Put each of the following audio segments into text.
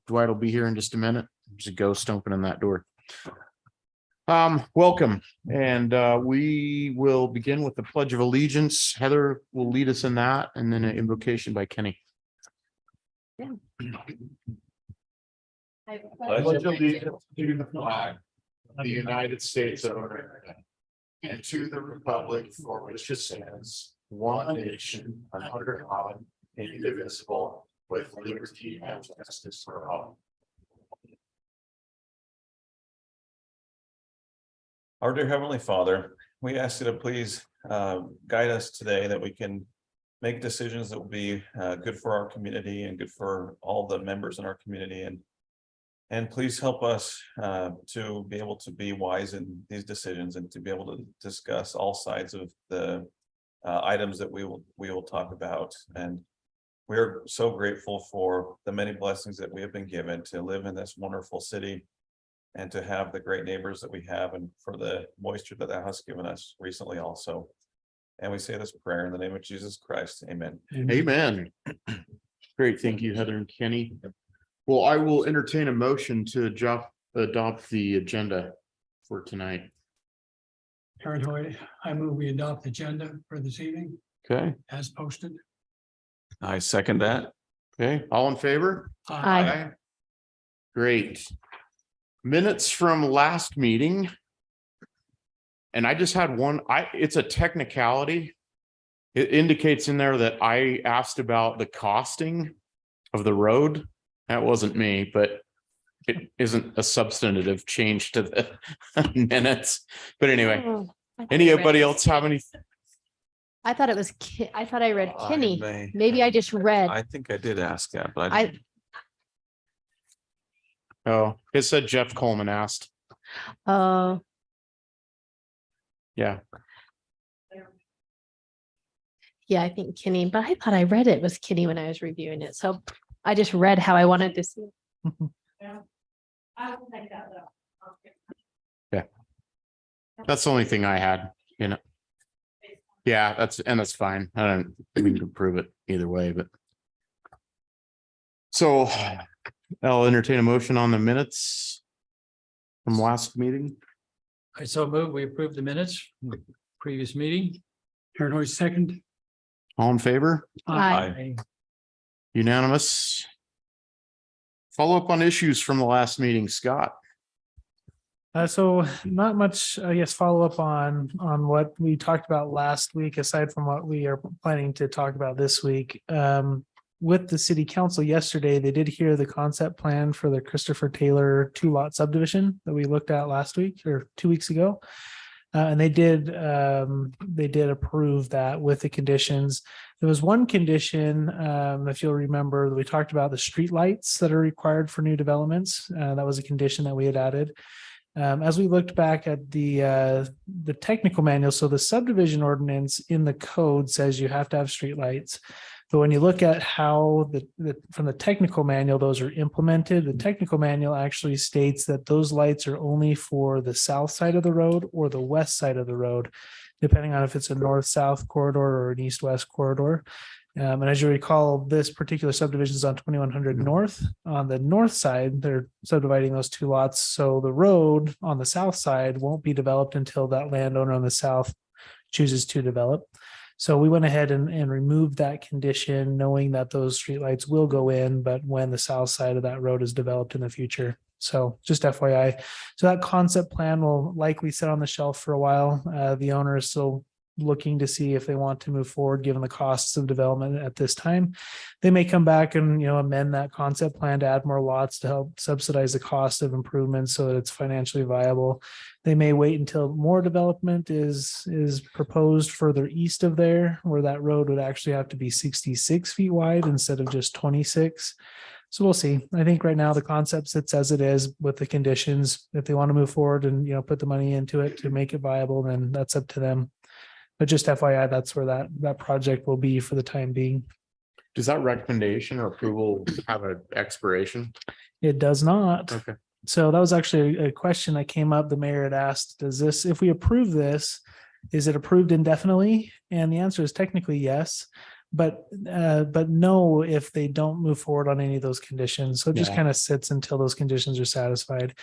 Dwight will be here in just a minute. There's a ghost opening that door. Welcome. And we will begin with the Pledge of Allegiance. Heather will lead us in that, and then an invocation by Kenny. Yeah. Pledge allegiance to the flag of the United States of America and to the republic for which it stands, one nation, under God, indivisible, with liberty and justice for all. Our dear Heavenly Father, we ask you to please guide us today that we can make decisions that will be good for our community and good for all the members in our community. And please help us to be able to be wise in these decisions and to be able to discuss all sides of the items that we will talk about. And we are so grateful for the many blessings that we have been given to live in this wonderful city and to have the great neighbors that we have, and for the moisture that thou hast given us recently also. And we say this prayer in the name of Jesus Christ. Amen. Amen. Great. Thank you, Heather and Kenny. Well, I will entertain a motion to adopt the agenda for tonight. Aaron Hoy, I move we adopt the agenda for this evening Okay. as posted. I second that. Okay. All in favor? Aye. Great. Minutes from last meeting. And I just had one, it's a technicality. It indicates in there that I asked about the costing of the road. That wasn't me, but it isn't a substantive change to the minutes. But anyway, Oh, I thought I anybody read- else have any? I thought it was, I thought I read I Kenny. may- Maybe I just read. I think I did ask that, but I didn't. Oh, it said Jeff Coleman asked. Oh, Yeah. yeah, I think Kenny, but I thought I read it was Kenny when I was reviewing it. So I just read how I wanted to see it. That's the only thing I had, you know. Yeah, that's fine. I don't, we can prove it either way, but. So I'll entertain a motion on the minutes from last meeting. I so move, we approve the minutes from the previous meeting. Aaron Hoy, second. All in favor? Aye. Unanimous. Follow up on issues from the last meeting, Scott. So not much, I guess, follow up on what we talked about last week, aside from what we are planning to talk about this week. With the city council yesterday, they did hear the concept plan for the Christopher Taylor 2-lot subdivision that we looked at last week or 2 weeks ago. And they did approve that with the conditions. There was one condition, if you'll remember, we talked about the street lights that are required for new developments. That was a condition that we had added. As we looked back at the technical manual, so the subdivision ordinance in the code says you have to have street lights. But when you look at how from the technical manual, those are implemented, the technical manual actually states that those lights are only for the south side of the road or the west side of the road, depending on if it's a north-south corridor or an east-west corridor. And as you recall, this particular subdivision is on 2100 North. On the north side, they're subdividing those 2 lots. So the road on the south side won't be developed until that landowner on the south chooses to develop. So we went ahead and removed that condition, knowing that those streetlights will go in, but when the south side of that road is developed in the future. So just FYI. So that concept plan will likely sit on the shelf for a while. The owner is still looking to see if they want to move forward, given the costs of development at this time. They may come back and, amend that concept plan to add more lots to help subsidize the cost of improvements so that it's financially viable. They may wait until more development is proposed further east of there, where that road would actually have to be 66 feet wide instead of just 26. So we'll see. I think right now the concept sits as it is with the conditions. If they want to move forward and, put the money into it to make it viable, then that's up to them. But just FYI, that's where that project will be for the time being. Does that recommendation or approval have an expiration? It does not. Okay. So that was actually a question that came up. The mayor had asked, if we approve this, is it approved indefinitely? And the answer is technically yes. but no, if they don't move forward on any of those conditions. So it just Yeah. kind of sits until those conditions are satisfied.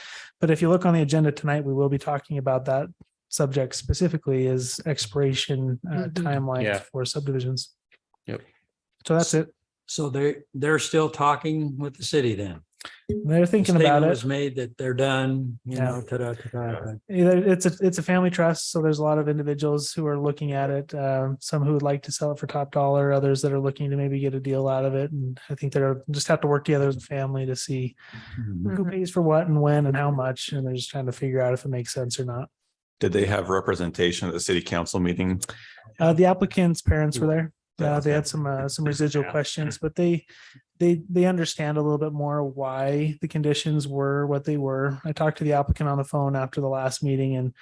But if you look on the agenda tonight, we will be talking about that subject specifically, is expiration Mhm. timeline Yeah. for subdivisions. Yep. So that's it. So they're still talking with the city then? They're thinking about Statement it. was made that they're done, you Yeah. know, ta-da. It's a family trust, so there's a lot of individuals who are looking at it. Some who would like to sell it for top dollar, others that are looking to maybe get a deal out of it. And I think they're just have to work together as a family to see who Mhm. pays for what and when and how much, and they're just trying to figure out if it makes sense or not. Did they have representation at the city council meeting? The applicant's parents were there. They had Okay. some residual Yeah. questions, but they understand a little bit more why the conditions were what they were. I talked to the applicant on the phone after the last meeting and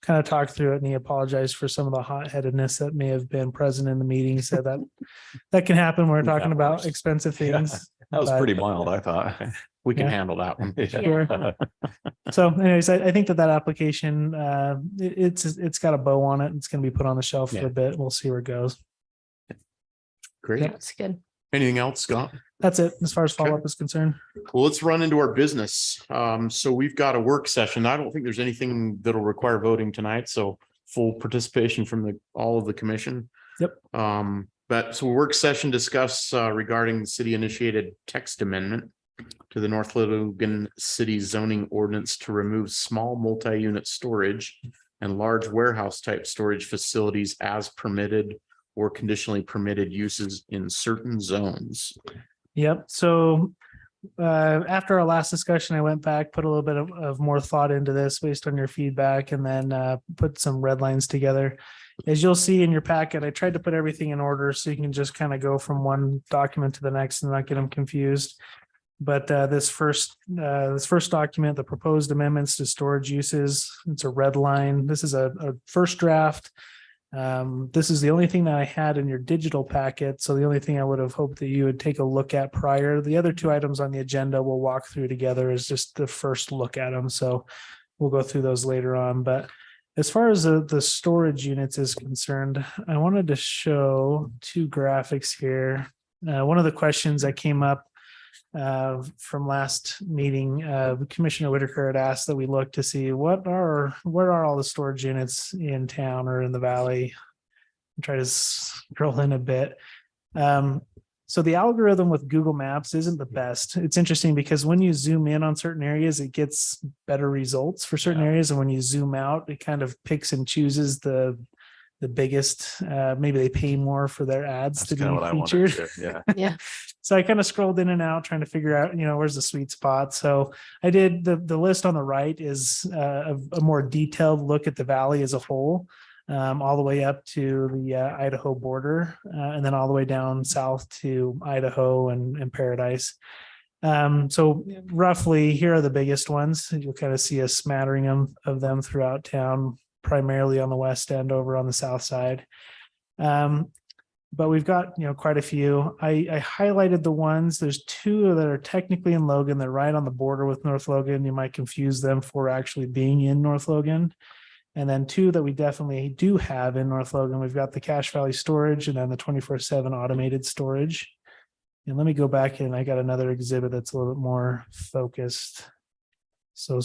kind of talked through it, and he apologized for some of the hot-headedness that may have been present in the meeting. He said that can happen when we're talking That about works. expensive Yeah. things. That was But- pretty mild, I thought. We can Yeah. handle that one. Sure. So anyways, I think that application, it's got a bow on it. It's going to be put on the shelf for Yeah. a bit. We'll see where it goes. Great. That's good. Anything else, Scott? That's it as far as follow-up is concerned. Well, let's run into our business. So we've got a work session. I don't think there's anything that'll require voting tonight, so full participation from all of the commission. Yep. But so work session discuss regarding the city initiated text amendment to the North Logan City zoning ordinance to remove small multi-unit storage and large warehouse type storage facilities as permitted or conditionally permitted uses in certain zones. Yep. So after our last discussion, I went back, put a little bit of more thought into this based on your feedback, and then put some red lines together. As you'll see in your packet, I tried to put everything in order so you can just kind of go from one document to the next and not get them confused. But this first document, the proposed amendments to storage uses, it's a red line. This is a first draft. This is the only thing that I had in your digital packet. So the only thing I would have hoped that you would take a look at prior. The other two items on the agenda we'll walk through together is just the first look at them. So we'll go through those later on. But as far as the storage units is concerned, I wanted to show two graphics here. One of the questions that came up from last meeting, Commissioner Whitaker had asked that we look to see what are all the storage units in town or in the valley. Try to scroll in a bit. So the algorithm with Google Maps isn't the best. It's interesting because when you zoom in on certain areas, it gets better results for certain areas, and when you zoom out, it kind of picks and chooses the biggest. Maybe they pay more for their ads That's to kind of what I be wanted. featured. Yeah. Yeah. So I kind of scrolled in and out trying to figure out, where's the sweet spot. So I did the list on the right is a more detailed look at the valley as a whole, all the way up to the Idaho border, and then all the way down south to Idaho and Paradise. So roughly here are the biggest ones. You'll kind of see a smattering of them throughout town, primarily on the west end over on the south side. But we've got, quite a few. I highlighted the ones. There's two that are technically in Logan. They're right on the border with North Logan. You might confuse them for actually being in North Logan. And then two that we definitely do have in North Logan. We've got the Cache Valley storage and then the 24/7 automated storage. And let me go back and I got another exhibit that's a little bit more focused. So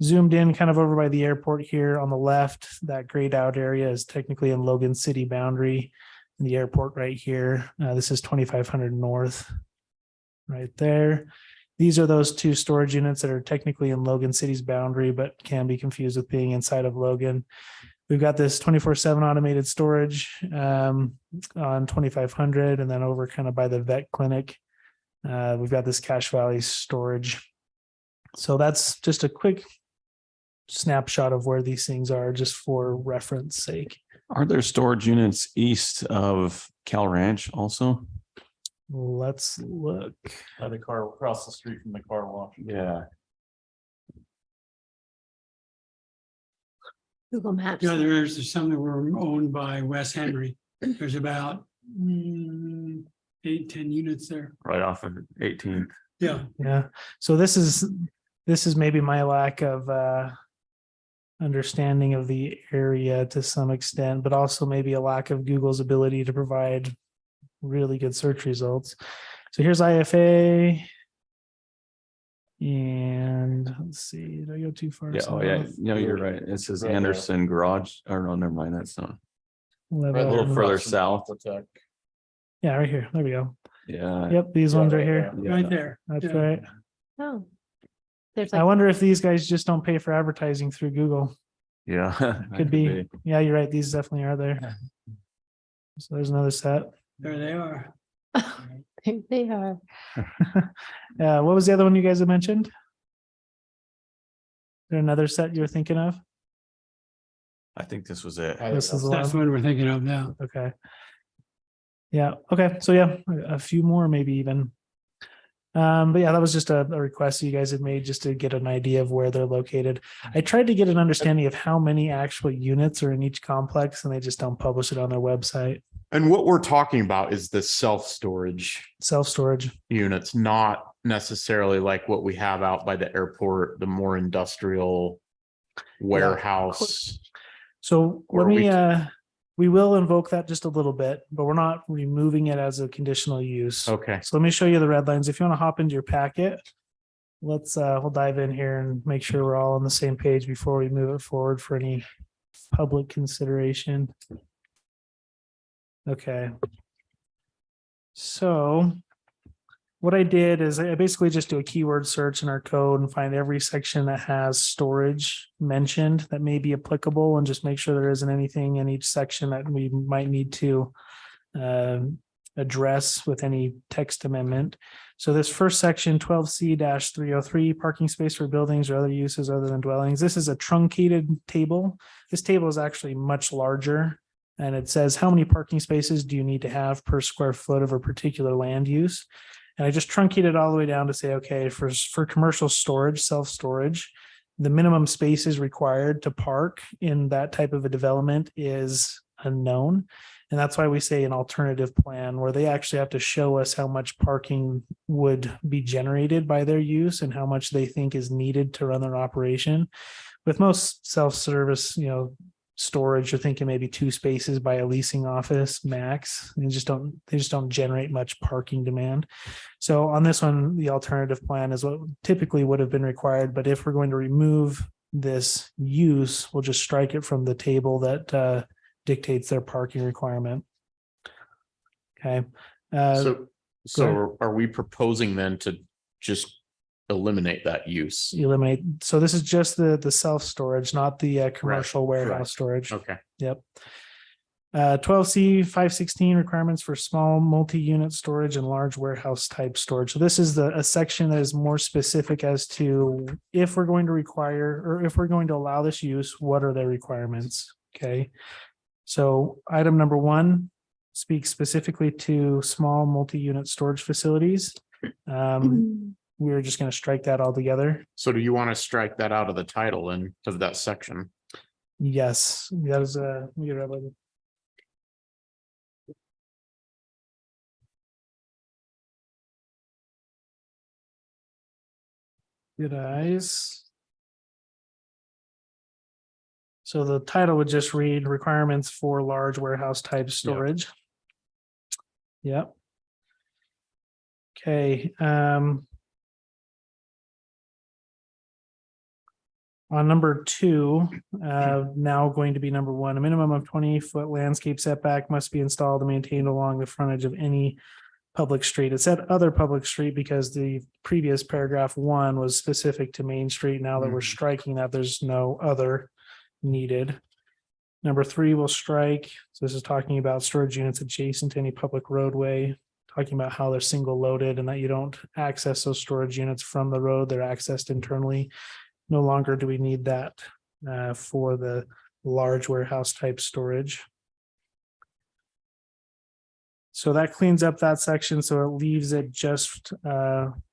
zoomed in kind of over by the airport here on the left, that grayed out area is technically in Logan City boundary. The airport right here. This is 2500 north right there. These are those two storage units that are technically in Logan City's boundary, but can be confused with being inside of Logan. We've got this 24/7 automated storage on 2500 and then over kind of by the vet clinic. We've got this Cache Valley storage. So that's just a quick snapshot of where these things are just for reference sake. Are there storage units east of Cal Ranch also? Let's look. The car across the street from the car wash. Yeah. Google Maps. Yeah, there's some that were owned by Wes Henry. There's about 8-10 units there. Right off of 18th. Yeah, Yeah, so this is maybe my lack of understanding of the area to some extent, but also maybe a lack of Google's ability to provide really good search results. So here's IFA. And let's see, did I go too far? Yeah, oh yeah, south? no, you're right. It says Right there. Anderson Garage, or no, never mind, that's not. Level- Right A little there further across from south. Tech. Yeah, right here. There we go. Yeah. Yep, these ones right here. Yeah. Right there. That's Yeah. right. Oh. There's I like, wonder if these guys just don't pay for advertising through Google. Yeah. that Could be. Yeah, you're right. These definitely are there. So there's another set. There they are. there they are. What was the other one you guys had mentioned? Is there another set you're thinking of? I think this was it. This is the That's one. what we're thinking of now. Okay. Yeah, okay. So yeah, a few more maybe even. But yeah, that was just a request you guys had made just to get an idea of where they're located. I tried to get an understanding of how many actual units are in each complex, and they just don't publish it on their website. And what we're talking about is the self-storage Self-storage. units, not necessarily like what we have out by the airport, the more industrial warehouse. So Or let we me, we will invoke that just a little bit, but we're not removing it as a conditional use. Okay, So let me show you the red lines. If you want to hop into your packet, let's we'll dive in here and make sure we're all on the same page before we move it forward for any public consideration. Okay. So what I did is I basically just do a keyword search in our code and find every section that has storage mentioned that may be applicable, and just make sure there isn't anything in each section that we might need to address with any text amendment. So this first section, 12C-303, parking space for buildings or other uses other than dwellings. This is a truncated table. This table is actually much larger, and it says how many parking spaces do you need to have per square foot of a particular land use. And I just truncated all the way down to say, okay, for commercial storage, self-storage, the minimum spaces required to park in that type of a development is unknown. And that's why we say an alternative plan, where they actually have to show us how much parking would be generated by their use and how much they think is needed to run their operation. With most self-service, storage, you're thinking maybe 2 spaces by a leasing office max. They just don't generate much parking demand. So on this one, the alternative plan is what typically would have been required. But if we're going to remove this use, we'll just strike it from the table that dictates their parking requirement. Okay. so are we proposing then to just eliminate that use? Eliminate. So this is just the self-storage, not the commercial warehouse correct. storage. Okay, Yep. 12C 516 requirements for small multi-unit storage and large warehouse type storage. So this is a section that is more specific as to if we're going to require, or if we're going to allow this use, what are their requirements? Okay. So item number 1 speaks specifically to small multi-unit storage facilities. We're just going to strike that all together. so do you want to strike that out of the title and of that section? Yes, that is good eyes. So the title would just read requirements for large warehouse type storage. Yep. Okay. On number 2, now going to be number 1, a minimum of 20-foot landscape setback must be installed and maintained along the frontage of any public street. It said other public street because the previous paragraph 1 was specific to Main Street. Now that we're striking that, there's no other needed. Number 3 will strike. So this is talking about storage units adjacent to any public roadway, talking about how they're single loaded and that you don't access those storage units from the road. They're accessed internally. No longer do we need that for the large warehouse type storage. So that cleans up that section. So it leaves it just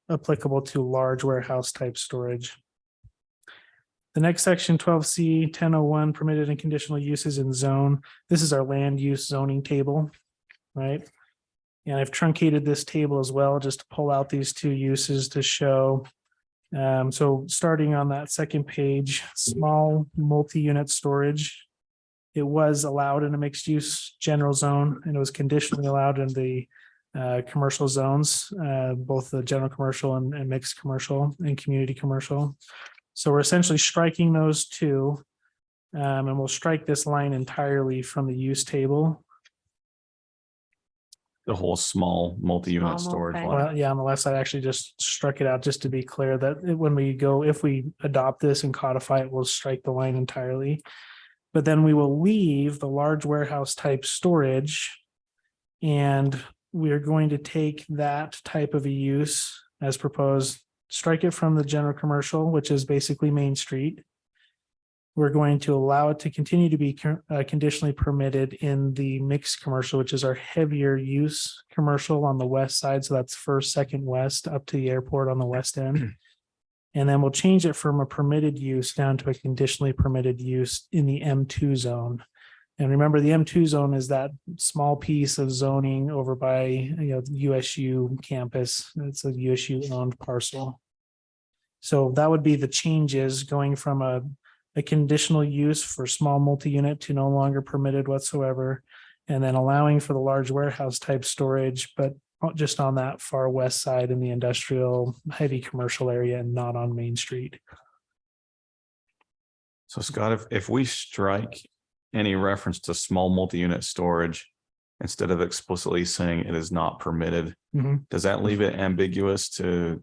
applicable to large warehouse type storage. The next section, 12C 1001, permitted and conditional uses in zone. This is our land use zoning table, right? And I've truncated this table as well, just to pull out these 2 uses to show. So starting on that second page, small multi-unit storage. It was allowed in a mixed use general zone, and it was conditionally allowed in the commercial zones, both the general commercial and mixed commercial and community commercial. So we're essentially striking those two. And we'll strike this line entirely from the use table. The whole small multi-unit Small storage multi. line. Well, yeah, on the left side, I actually just struck it out just to be clear that when we go, if we adopt this and codify it, we'll strike the line entirely. But then we will leave the large warehouse type storage. And we are going to take that type of a use as proposed, strike it from the general commercial, which is basically Main Street. We're going to allow it to continue to be conditionally permitted in the mixed commercial, which is our heavier use commercial on the west side. So that's first, second west up to the airport on the west end. And then we'll change it from a permitted use down to a conditionally permitted use in the M2 zone. And remember, the M2 zone is that small piece of zoning over by, the USU campus. It's a USU owned parcel. So that would be the changes going from a conditional use for small multi-unit to no longer permitted whatsoever. And then allowing for the large warehouse type storage, but just on that far west side in the industrial heavy commercial area and not on Main Street. So Scott, if we strike any reference to small multi-unit storage, instead of explicitly saying it is not permitted, does that leave it ambiguous to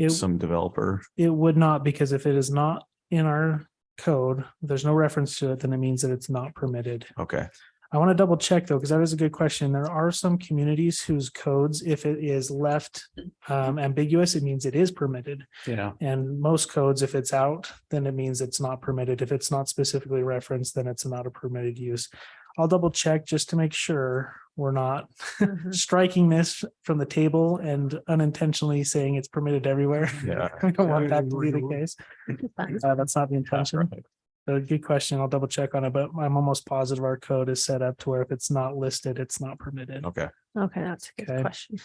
some developer? It would not, because if it is not in our code, there's no reference to it, then it means that it's not permitted. Okay. I want to double check though, because that is a good question. There are some communities whose codes, if it is left ambiguous, it means it is permitted. Yeah. And most codes, if it's out, then it means it's not permitted. If it's not specifically referenced, then it's not a permitted use. I'll double check just to make sure we're not striking this from the table and unintentionally saying it's permitted everywhere. Yeah. I don't want that to be the case. That's not the intention. So good question. I'll double check on it, but I'm almost positive our code is set up to where if it's not listed, it's not permitted. Okay. Okay, that's a good Okay. question.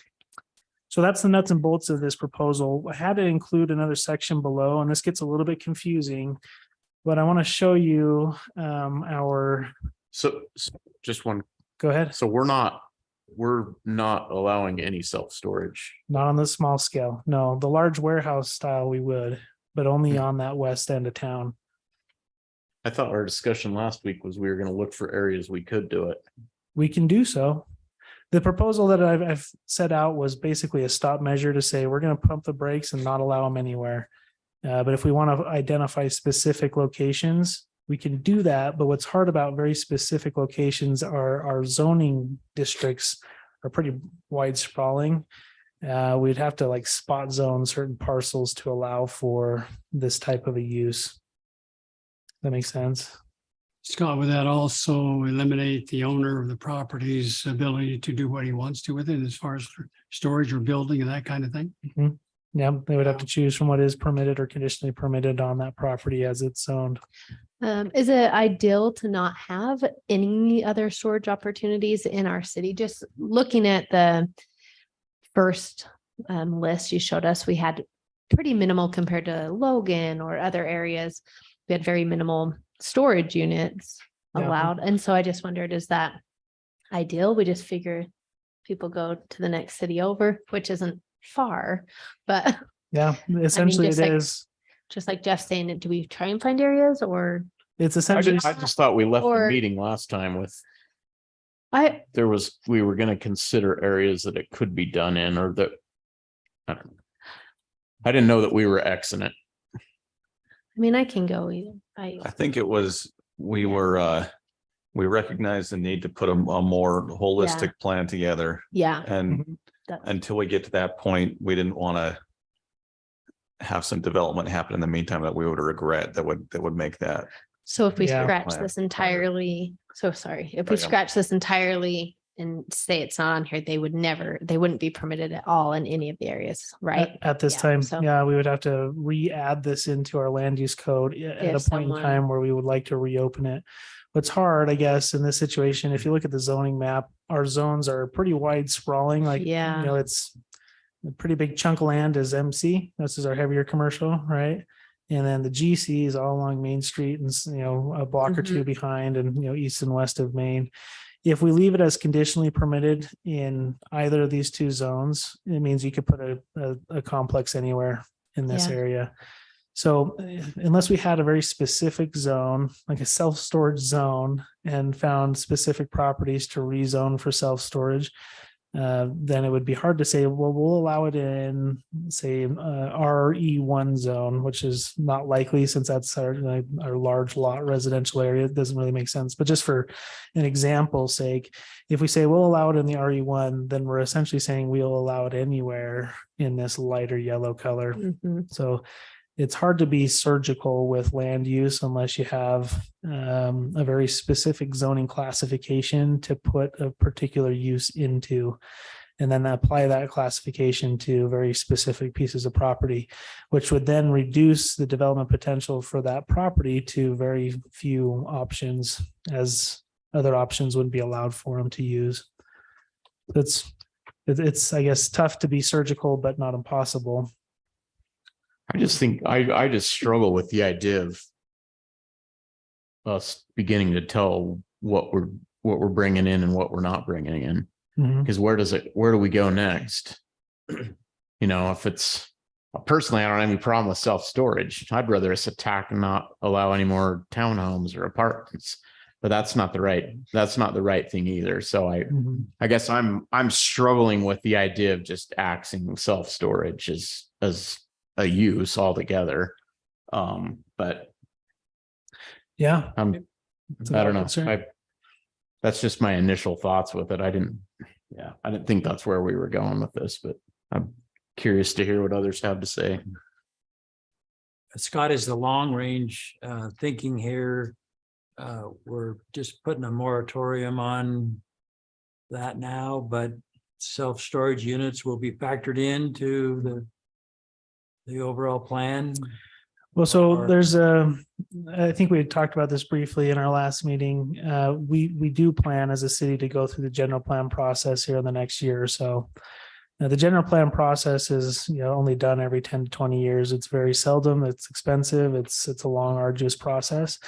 So that's the nuts and bolts of this proposal. I had to include another section below, and this gets a little bit confusing, but I want to show you our, So just one, go ahead, so we're not allowing any self-storage. not on the small scale. No, the large warehouse style we would, but only on that west end of town. I thought our discussion last week was we were going to look for areas we could do it. We can do so. The proposal that I've set out was basically a stop measure to say we're going to pump the brakes and not allow them anywhere. But if we want to identify specific locations, we can do that. But what's hard about very specific locations are our zoning districts are pretty wide sprawling. We'd have to like spot zone certain parcels to allow for this type of a use. That makes sense. Scott, would that also eliminate the owner of the property's ability to do what he wants to with it as far as storage or building and that kind of thing? Yeah, they would have to choose from what is permitted or conditionally permitted on that property as it's zoned. Is it ideal to not have any other storage opportunities in our city? Just looking at the first list you showed us, we had pretty minimal compared to Logan or other areas. We had very minimal storage units Yeah. allowed. And so I just wondered, is that ideal? We just figure people go to the next city over, which isn't far, but Yeah, essentially just it like- is. just like Jeff saying, do we try and find areas or It's I essentially, just thought we left the Or- meeting last time with, I, we were going to consider areas that it could be done in, or that. I don't know. I didn't know that we were Xing it. I mean, I can go either. I think it was, we recognized the need to put a more holistic plan together. Yeah. And that's- until we get to that point, we didn't want to have some development happen in the meantime that we would regret that would make that. So if we Yeah. scratch Plan. this entirely, so sorry, if we Yeah. scratch this entirely and say it's not on here, they wouldn't be permitted at all in any of the areas, right? at this Yeah, time, so- yeah, we would have to re-add this into our land use code at If a point in someone- time where we would like to reopen it. What's hard, I guess, in this situation, if you look at the zoning map, our zones are pretty wide sprawling, like, Yeah. it's a pretty big chunk of land is MC. This is our heavier commercial, right? And then the GC is all along Main Street and, a block or two behind and, east and west of Main. If we leave it as conditionally permitted in either of these two zones, it means you could put a complex anywhere in this Yeah. area. So unless we had a very specific zone, like a self-storage zone, and found specific properties to rezone for self-storage, then it would be hard to say, well, we'll allow it in, say, RE1 zone, which is not likely since that's our large lot residential area. It doesn't really make sense. But just for an example's sake, if we say we'll allow it in the RE1, then we're essentially saying we'll allow it anywhere in this lighter yellow color. Mhm. So it's hard to be surgical with land use unless you have a very specific zoning classification to put a particular use into, and then apply that classification to very specific pieces of property, which would then reduce the development potential for that property to very few options, as other options wouldn't be allowed for them to use. It's I guess tough to be surgical, but not impossible. I just think I just struggle with the idea of us beginning to tell what we're bringing in and what we're not bringing in. Mhm. Because where do we go next? If it's personally, I don't have any problem with self-storage. I'd rather us attack and not allow any more townhomes or apartments, but that's not the right thing either. So Mhm. I guess I'm struggling with the idea of just axing self-storage as a use altogether. But Yeah. I It's a don't valid know. concern. That's just my initial thoughts with it. I didn't think that's where we were going with this, but I'm curious to hear what others have to say. Scott, is the long range thinking here? We're just putting a moratorium on that now, but self-storage units will be factored into the overall plan. Well, so Or- I think we had talked about this briefly in our last meeting. We do plan as a city to go through the general plan process here in the next year or so. Now, the general plan process is, only done every 10 to 20 years. It's very seldom, it's expensive, it's a long, arduous process,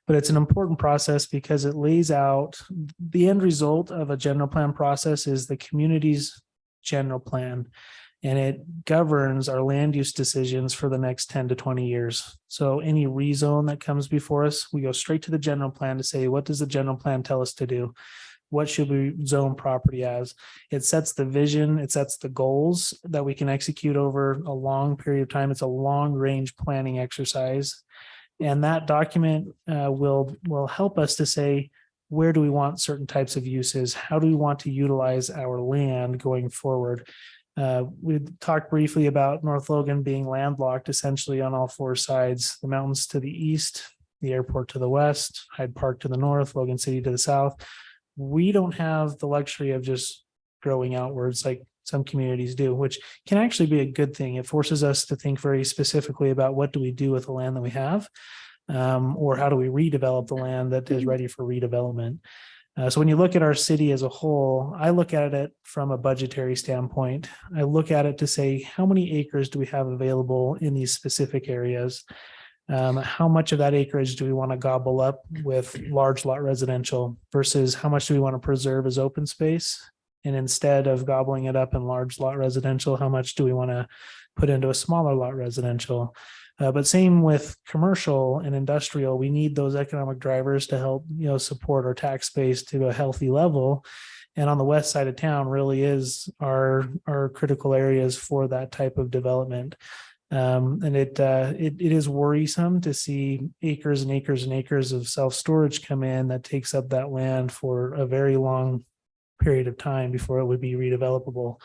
but it's an important process because it lays out the end result of a general plan process is the community's general plan. And it governs our land use decisions for the next 10 to 20 years. So any rezone that comes before us, we go straight to the general plan to say, what does the general plan tell us to do? What should we zone property as? It sets the vision, it sets the goals that we can execute over a long period of time. It's a long range planning exercise. And that document will help us to say, where do we want certain types of uses? How do we want to utilize our land going forward? We talked briefly about North Logan being landlocked essentially on all four sides, the mountains to the east, the airport to the west, Hyde Park to the north, Logan City to the south. We don't have the luxury of just growing outwards like some communities do, which can actually be a good thing. It forces us to think very specifically about what do we do with the land that we have, or how do we redevelop the land that is ready for redevelopment. So when you look at our city as a whole, I look at it from a budgetary standpoint. I look at it to say, how many acres do we have available in these specific areas? How much of that acreage do we want to gobble up with large lot residential versus how much do we want to preserve as open space? And instead of gobbling it up in large lot residential, how much do we want to put into a smaller lot residential? But same with commercial and industrial, we need those economic drivers to help, support our tax base to a healthy level. And on the west side of town really is our critical areas for that type of development. And it is worrisome to see acres and acres and acres of self-storage come in that takes up that land for a very long period of time before it would be redevelopable.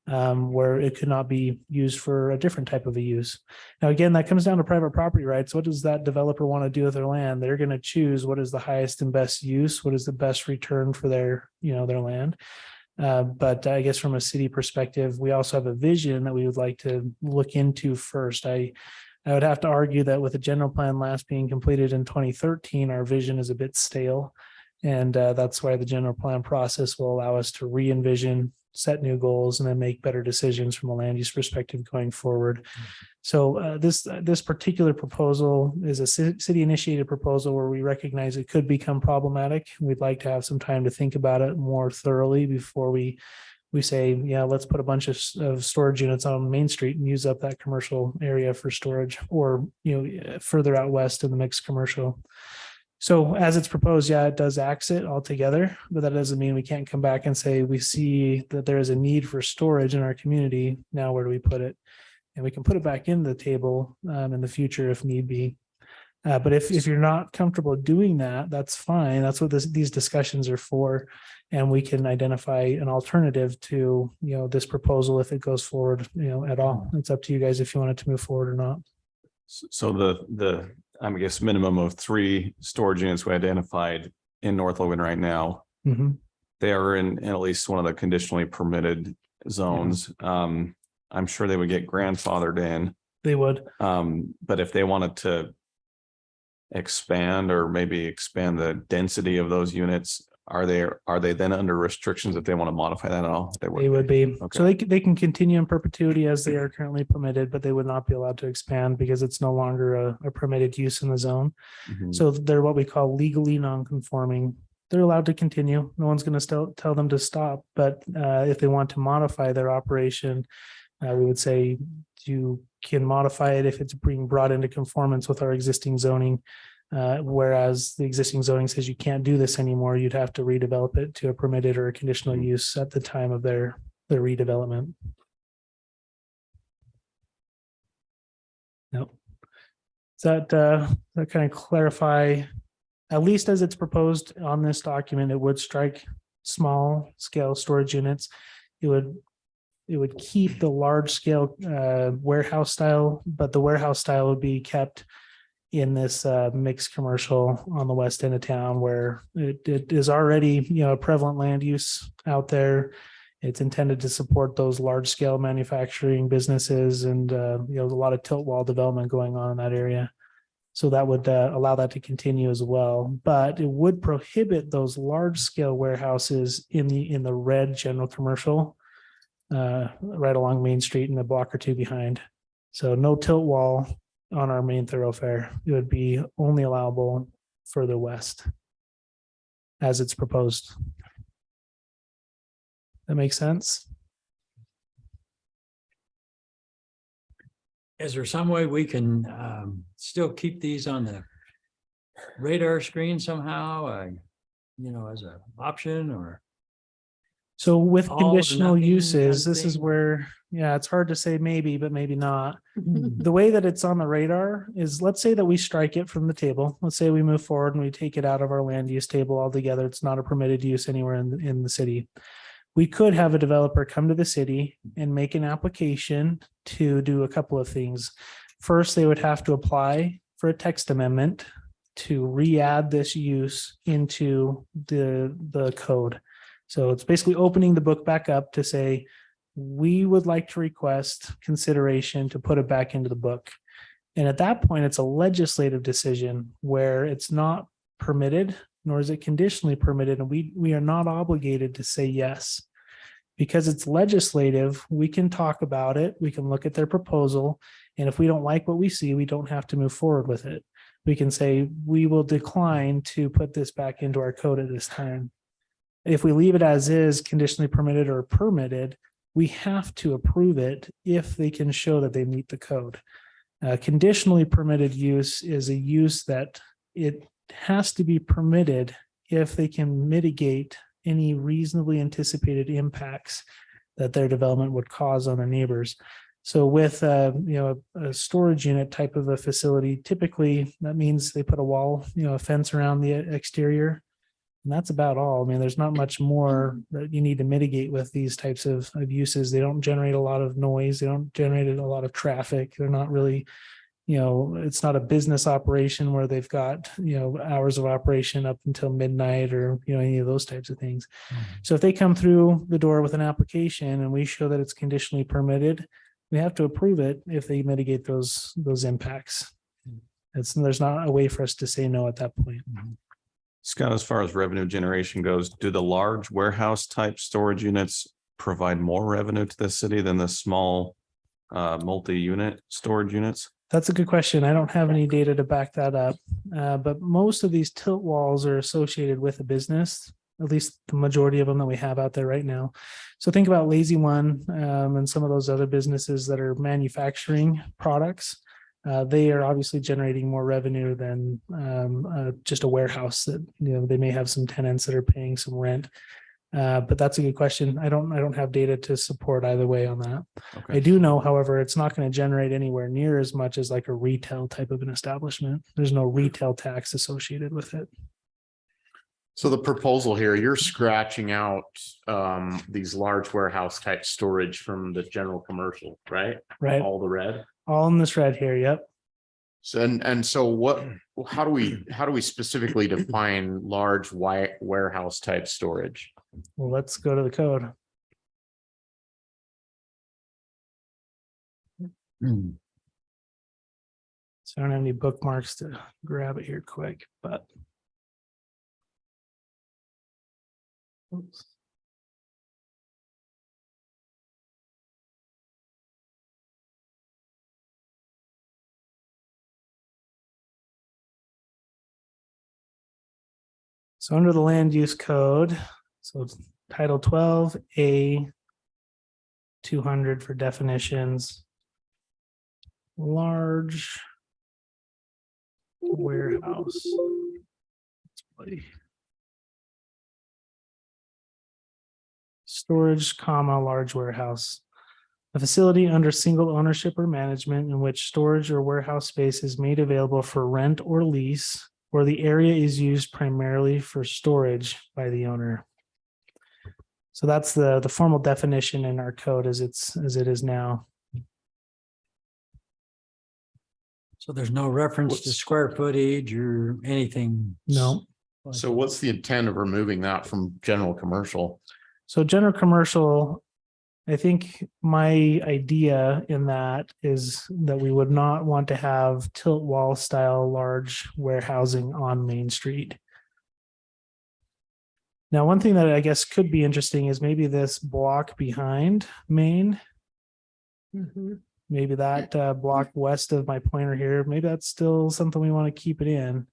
Where it could not be used for a different type of a use. Now, again, that comes down to private property rights. What does that developer want to do with their land? They're going to choose what is the highest and best use, what is the best return for their land. But I guess from a city perspective, we also have a vision that we would like to look into first. I would have to argue that with the general plan last being completed in 2013, our vision is a bit stale. And that's why the general plan process will allow us to re-envision, set new goals, and then make better decisions from a land use perspective going forward. So this particular proposal is a city initiated proposal where we recognize it could become problematic. We'd like to have some time to think about it more thoroughly before we say, yeah, let's put a bunch of storage units on Main Street and use up that commercial area for storage, or further out west in the mixed commercial. So as it's proposed, yeah, it does axe it altogether, but that doesn't mean we can't come back and say, we see that there is a need for storage in our community. Now, where do we put it? And we can put it back in the table in the future if need be. But if you're not comfortable doing that, that's fine. That's what these discussions are for. And we can identify an alternative to, this proposal if it goes forward, at all. It's up to you guys if you want it to move forward or not. So the I guess minimum of 3 storage units we identified in North Logan right now, Mhm. they are in at least one of the conditionally permitted zones. I'm sure they would get grandfathered in. They would. But if they wanted to expand or maybe expand the density of those units, are they then under restrictions if they want to modify that at all? They would be. Okay. So they can continue in perpetuity as they are currently permitted, but they would not be allowed to expand because it's no longer a permitted use in the zone. Mhm. So they're what we call legally non-conforming. They're allowed to continue. No one's going to still tell them to stop. But if they want to modify their operation, we would say you can modify it if it's being brought into conformance with our existing zoning. Whereas the existing zoning says you can't do this anymore, you'd have to redevelop it to a permitted or a conditional use at the time of their redevelopment. Nope. Does that kind of clarify, at least as it's proposed on this document, it would strike small scale storage units. It would keep the large scale warehouse style, but the warehouse style would be kept in this mixed commercial on the west end of town, where it is already, a prevalent land use out there. It's intended to support those large scale manufacturing businesses and, a lot of tilt wall development going on in that area. So that would allow that to continue as well, but it would prohibit those large scale warehouses in the red general commercial right along Main Street and a block or two behind. So no tilt wall on our main thoroughfare. It would be only allowable further west as it's proposed. That makes sense? Is there some way we can still keep these on the radar screen somehow, as an option or? So with All or conditional nothing uses, kind of this is thing? where, it's hard to say maybe, but maybe not. Hmm. The way that it's on the radar is, let's say that we strike it from the table. Let's say we move forward and we take it out of our land use table altogether. It's not a permitted use anywhere in the city. We could have a developer come to the city and make an application to do a couple of things. First, they would have to apply for a text amendment to re-add this use into the code. So it's basically opening the book back up to say, we would like to request consideration to put it back into the book. And at that point, it's a legislative decision where it's not permitted, nor is it conditionally permitted. And we are not obligated to say yes. Because it's legislative, we can talk about it. We can look at their proposal. And if we don't like what we see, we don't have to move forward with it. We can say, we will decline to put this back into our code at this time. If we leave it as is, conditionally permitted or permitted, we have to approve it if they can show that they meet the code. Conditionally permitted use is a use that it has to be permitted if they can mitigate any reasonably anticipated impacts that their development would cause on their neighbors. So with a storage unit type of a facility, typically that means they put a wall, a fence around the exterior. And that's about all. I mean, there's not much more that you need to mitigate with these types of uses. They don't generate a lot of noise. They don't generate a lot of traffic. They're not really, it's not a business operation where they've got, hours of operation up until midnight or, any of those types of things. Mm-hmm. So if they come through the door with an application and we show that it's conditionally permitted, we have to approve it if they mitigate those impacts. There's not a way for us to say no at that point. Scott, as far as revenue generation goes, do the large warehouse type storage units provide more revenue to the city than the small multi-unit storage units? That's a good question. I don't have any data to back that up. But most of these tilt walls are associated with a business, at least the majority of them that we have out there right now. So think about Lazy One and some of those other businesses that are manufacturing products. They are obviously generating more revenue than just a warehouse that, they may have some tenants that are paying some rent. But that's a good question. I don't have data to support either way on that. Okay. I do know, however, it's not going to generate anywhere near as much as like a retail type of an establishment. There's no retail tax associated with it. So the proposal here, you're scratching out these large warehouse type storage from the general commercial, right? Right. All the red. All in this red here. Yep. So and so how do we specifically define large warehouse type storage? Well, let's go to the code. So I don't have any bookmarks to grab it here quick, but. Oops. So under the land use code, so it's Title 12A 200 for definitions. Large warehouse. Storage, comma, large warehouse. A facility under single ownership or management in which storage or warehouse space is made available for rent or lease, or the area is used primarily for storage by the owner. So that's the formal definition in our code as it is now. So there's no reference to square footage or anything. No. So what's the intent of removing that from general commercial? So general commercial, I think my idea in that is that we would not want to have tilt wall style large warehousing on Main Street. Now, one thing that I guess could be interesting is maybe this block behind Main, maybe that block west of my pointer here, maybe that's still something we want to keep it in.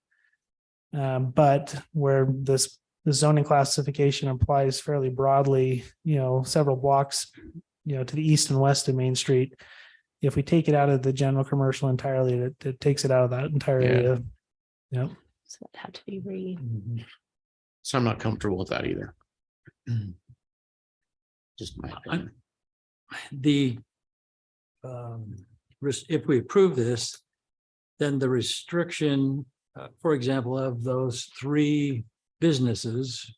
But where the zoning classification applies fairly broadly, several blocks, to the east and west of Main Street. If we take it out of the general commercial entirely, it takes it out of that entire area. Yep. So that had to be re. So I'm not comfortable with that either. Just my opinion. If we approve this, then the restriction, for example, of those 3 businesses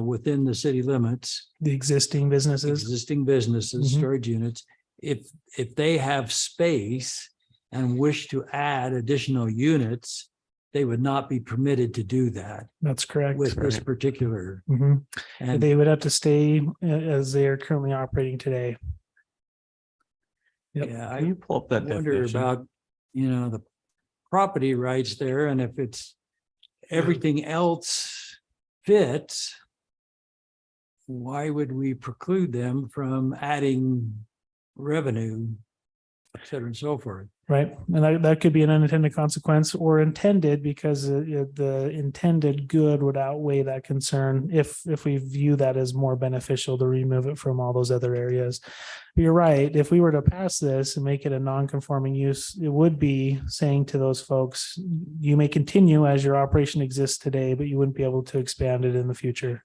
within the city limits, The existing businesses. Mhm. Storage units, if they have space and wish to add additional units, they would not be permitted to do that That's correct. with this particular. Mhm. And They would have to stay as they are currently operating today. Yep. yeah, Can you pull up that wonder definition? about, the property rights there, and if it's everything else fits, why would we preclude them from adding revenue, et cetera, and so forth? Right. And that could be an unintended consequence or intended, because the intended good would outweigh that concern if we view that as more beneficial to remove it from all those other areas. But you're right. If we were to pass this and make it a non-conforming use, it would be saying to those folks, you may continue as your operation exists today, but you wouldn't be able to expand it in the future.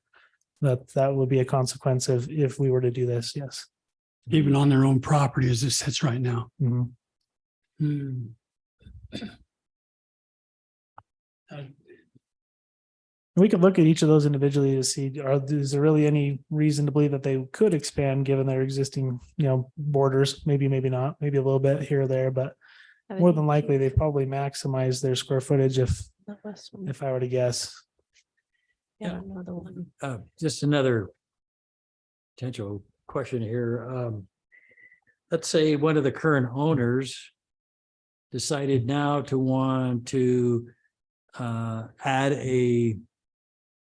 That would be a consequence of if we were to do this. Yes. Even on their own property as it sits right now. Mhm. We could look at each of those individually to see, is there really any reason to believe that they could expand given their existing, borders? Maybe, maybe not, maybe a little bit here or there, but more than likely, they probably maximize their square footage if I were to guess. Yeah, another one. Just another potential question here. Let's say one of the current owners decided now to want to add a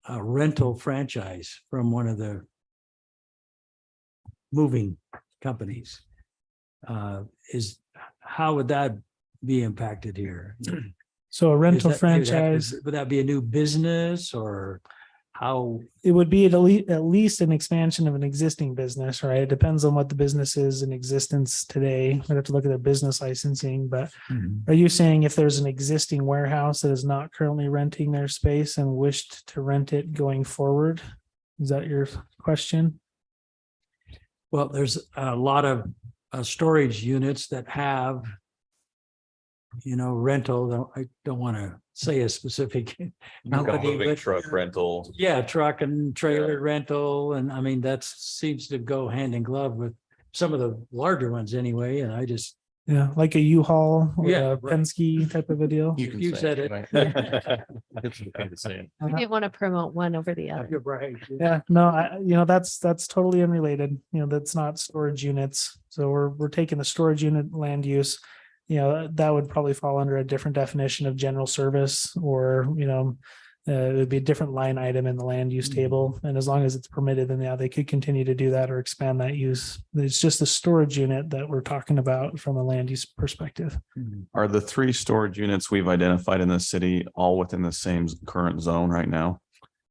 rental franchise from one of the moving companies. How would that be impacted here? So a rental Is that- franchise, Would that be a new business or how? it would be at least an expansion of an existing business, right? It depends on what the business is in existence today. We'd have to look at their business licensing, but are you saying if there's an existing warehouse that is not currently renting their space and wished to rent it going forward? Is that your question? Well, there's a lot of storage units that have, rental. I don't want to say a specific company, Moving but truck rental. yeah, truck and trailer rental. And I mean, that seems to go hand in glove with some of the larger ones anyway. And I just, Yeah, like a U-Haul or Yeah, a right. Penske type of a deal. You said it. It's okay to say it. I didn't want to promote one over the other. You're right. Yeah, no, that's totally unrelated. That's not storage units. So we're taking the storage unit land use. That would probably fall under a different definition of general service, or it would be a different line item in the land use table. And as long as it's permitted, then yeah, they could continue to do that or expand that use. It's just the storage unit that we're talking about from a land use perspective. Are the 3 storage units we've identified in the city all within the same current zone right now?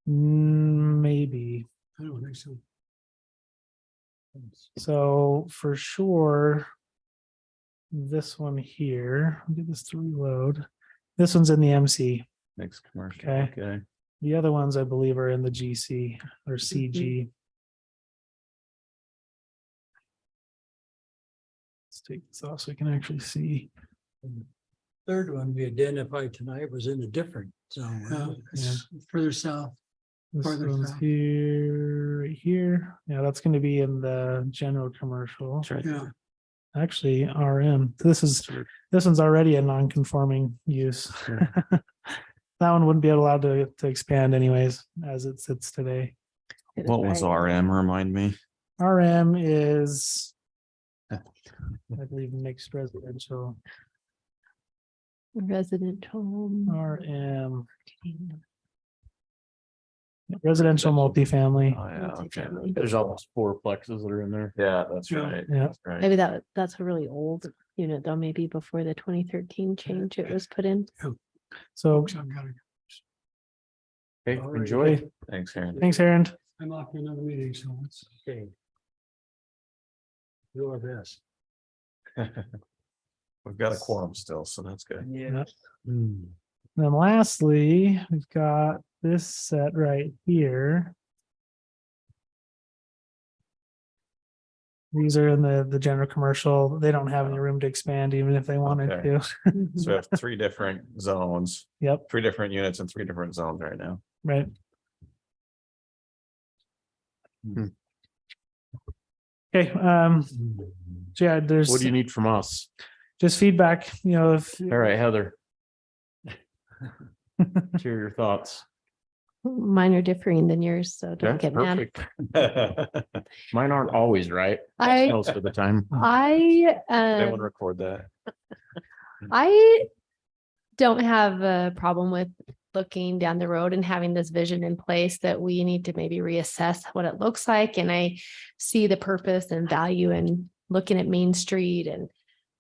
Maybe. I don't think so. So for sure, this one here, I'll get this to reload. This one's in the MC. Mixed commercial. Okay. Okay. The other ones I believe are in the GC or CG. Let's take this off so we can actually see. Third one we identified tonight was in a different zone. Yeah, it's further south. This Farther one's south. here, right here. Yeah, that's going to be in the general commercial. That's right. Yeah, Actually, RM. This one's already a non-conforming use. That one wouldn't be allowed to expand anyways, as it sits today. What was RM? Remind me. RM is, I believe, mixed residential. Residential. RM, residential multifamily. Oh, yeah. Okay. multifamily. There's almost 4 plexes that are in there. Yeah, that's Yeah. right. Yeah. That's right. Maybe that's a really old unit though, maybe before the 2013 change it was put in. So, folks, I've got to, Okay, enjoy. okay, Thanks, Aaron. thanks, Aaron. I'm off to another meeting, so it's. Okay. Do our best. We've got a quorum still, so that's good. Yeah. Then lastly, we've got this set right here. These are in the general commercial. They don't have any room to expand even if they wanted Okay. to. So we have 3 different zones, Yep, 3 different units and 3 different zones right now. right. Okay, so yeah, there's What do you need from us? just feedback, if, All right, Heather. Share your thoughts. Mine are differing than yours, so don't Okay, get mad. perfect. Mine aren't always right. I, Most of the time. Anyone record that? I don't have a problem with looking down the road and having this vision in place that we need to maybe reassess what it looks like. And I see the purpose and value in looking at Main Street and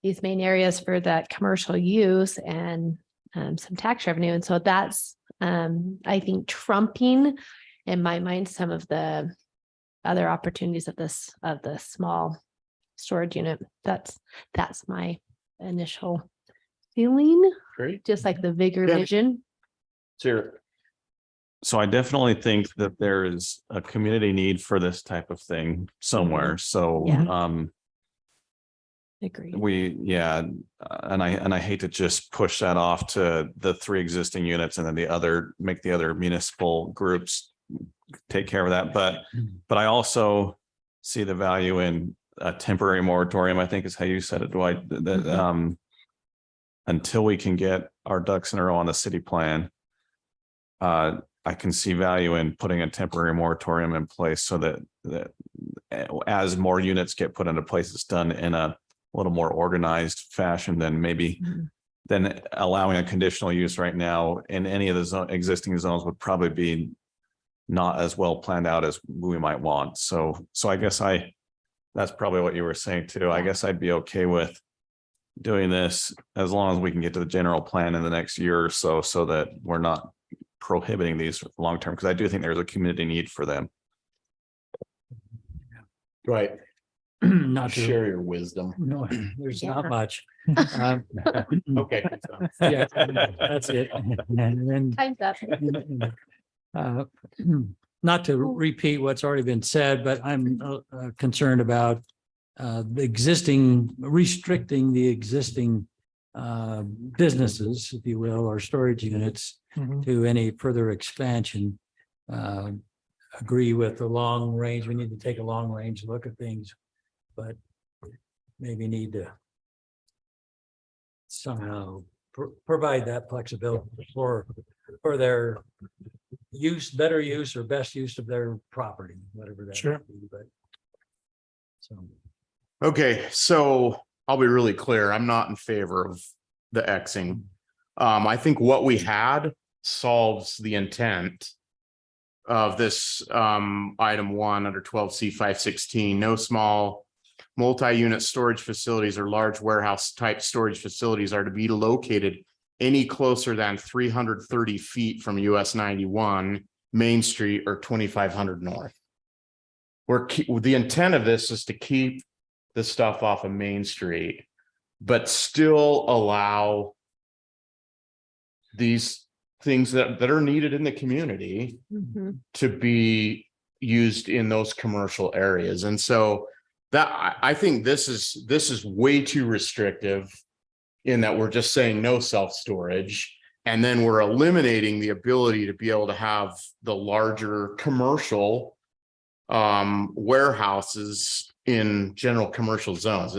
these main areas for that commercial use and some tax revenue. And so that's, I think, trumping in my mind some of the other opportunities of the small storage unit. That's my initial feeling, Great. just like the bigger Yeah. vision. Sure. So I definitely think that there is a community need for this type of thing somewhere. So, Yeah. Agreed. and I hate to just push that off to the 3 existing units and then make the other municipal groups take care of that. But I also see the value in a temporary moratorium, I think is how you said it, Dwight, that, until we can get our ducks in a row on the city plan. I can see value in putting a temporary moratorium in place so that as more units get put into place, it's done in a little more organized fashion than maybe then allowing a conditional use right now in any of the existing zones would probably be not as well planned out as we might want. So I guess that's probably what you were saying too. I guess I'd be okay with doing this as long as we can get to the general plan in the next year or so, so that we're not prohibiting these long-term, because I do think there's a community need for them. Right. Not to, Share your wisdom. no, there's Yeah. not much. Um, Okay. Yeah, that's it. And then Time's up. uh, not to repeat what's already been said, but I'm concerned about the existing, restricting the existing businesses, if you will, or storage units Mhm. to any further expansion. Agree with the long range. We need to take a long range look at things, but maybe need to somehow provide that flexibility for their use, better use or best use of their property, whatever that Sure. might be, but so. Okay, so I'll be really clear. I'm not in favor of the Xing. I think what we had solves the intent of this item 1 under 12C 516. No small multi-unit storage facilities or large warehouse type storage facilities are to be located any closer than 330 feet from US 91 Main Street or 2500 North. The intent of this is to keep the stuff off of Main Street, but still allow these things that are needed in the community Mhm. to be used in those commercial areas. And so that I think this is way too restrictive in that we're just saying no self-storage. And then we're eliminating the ability to be able to have the larger commercial warehouses in general commercial zones.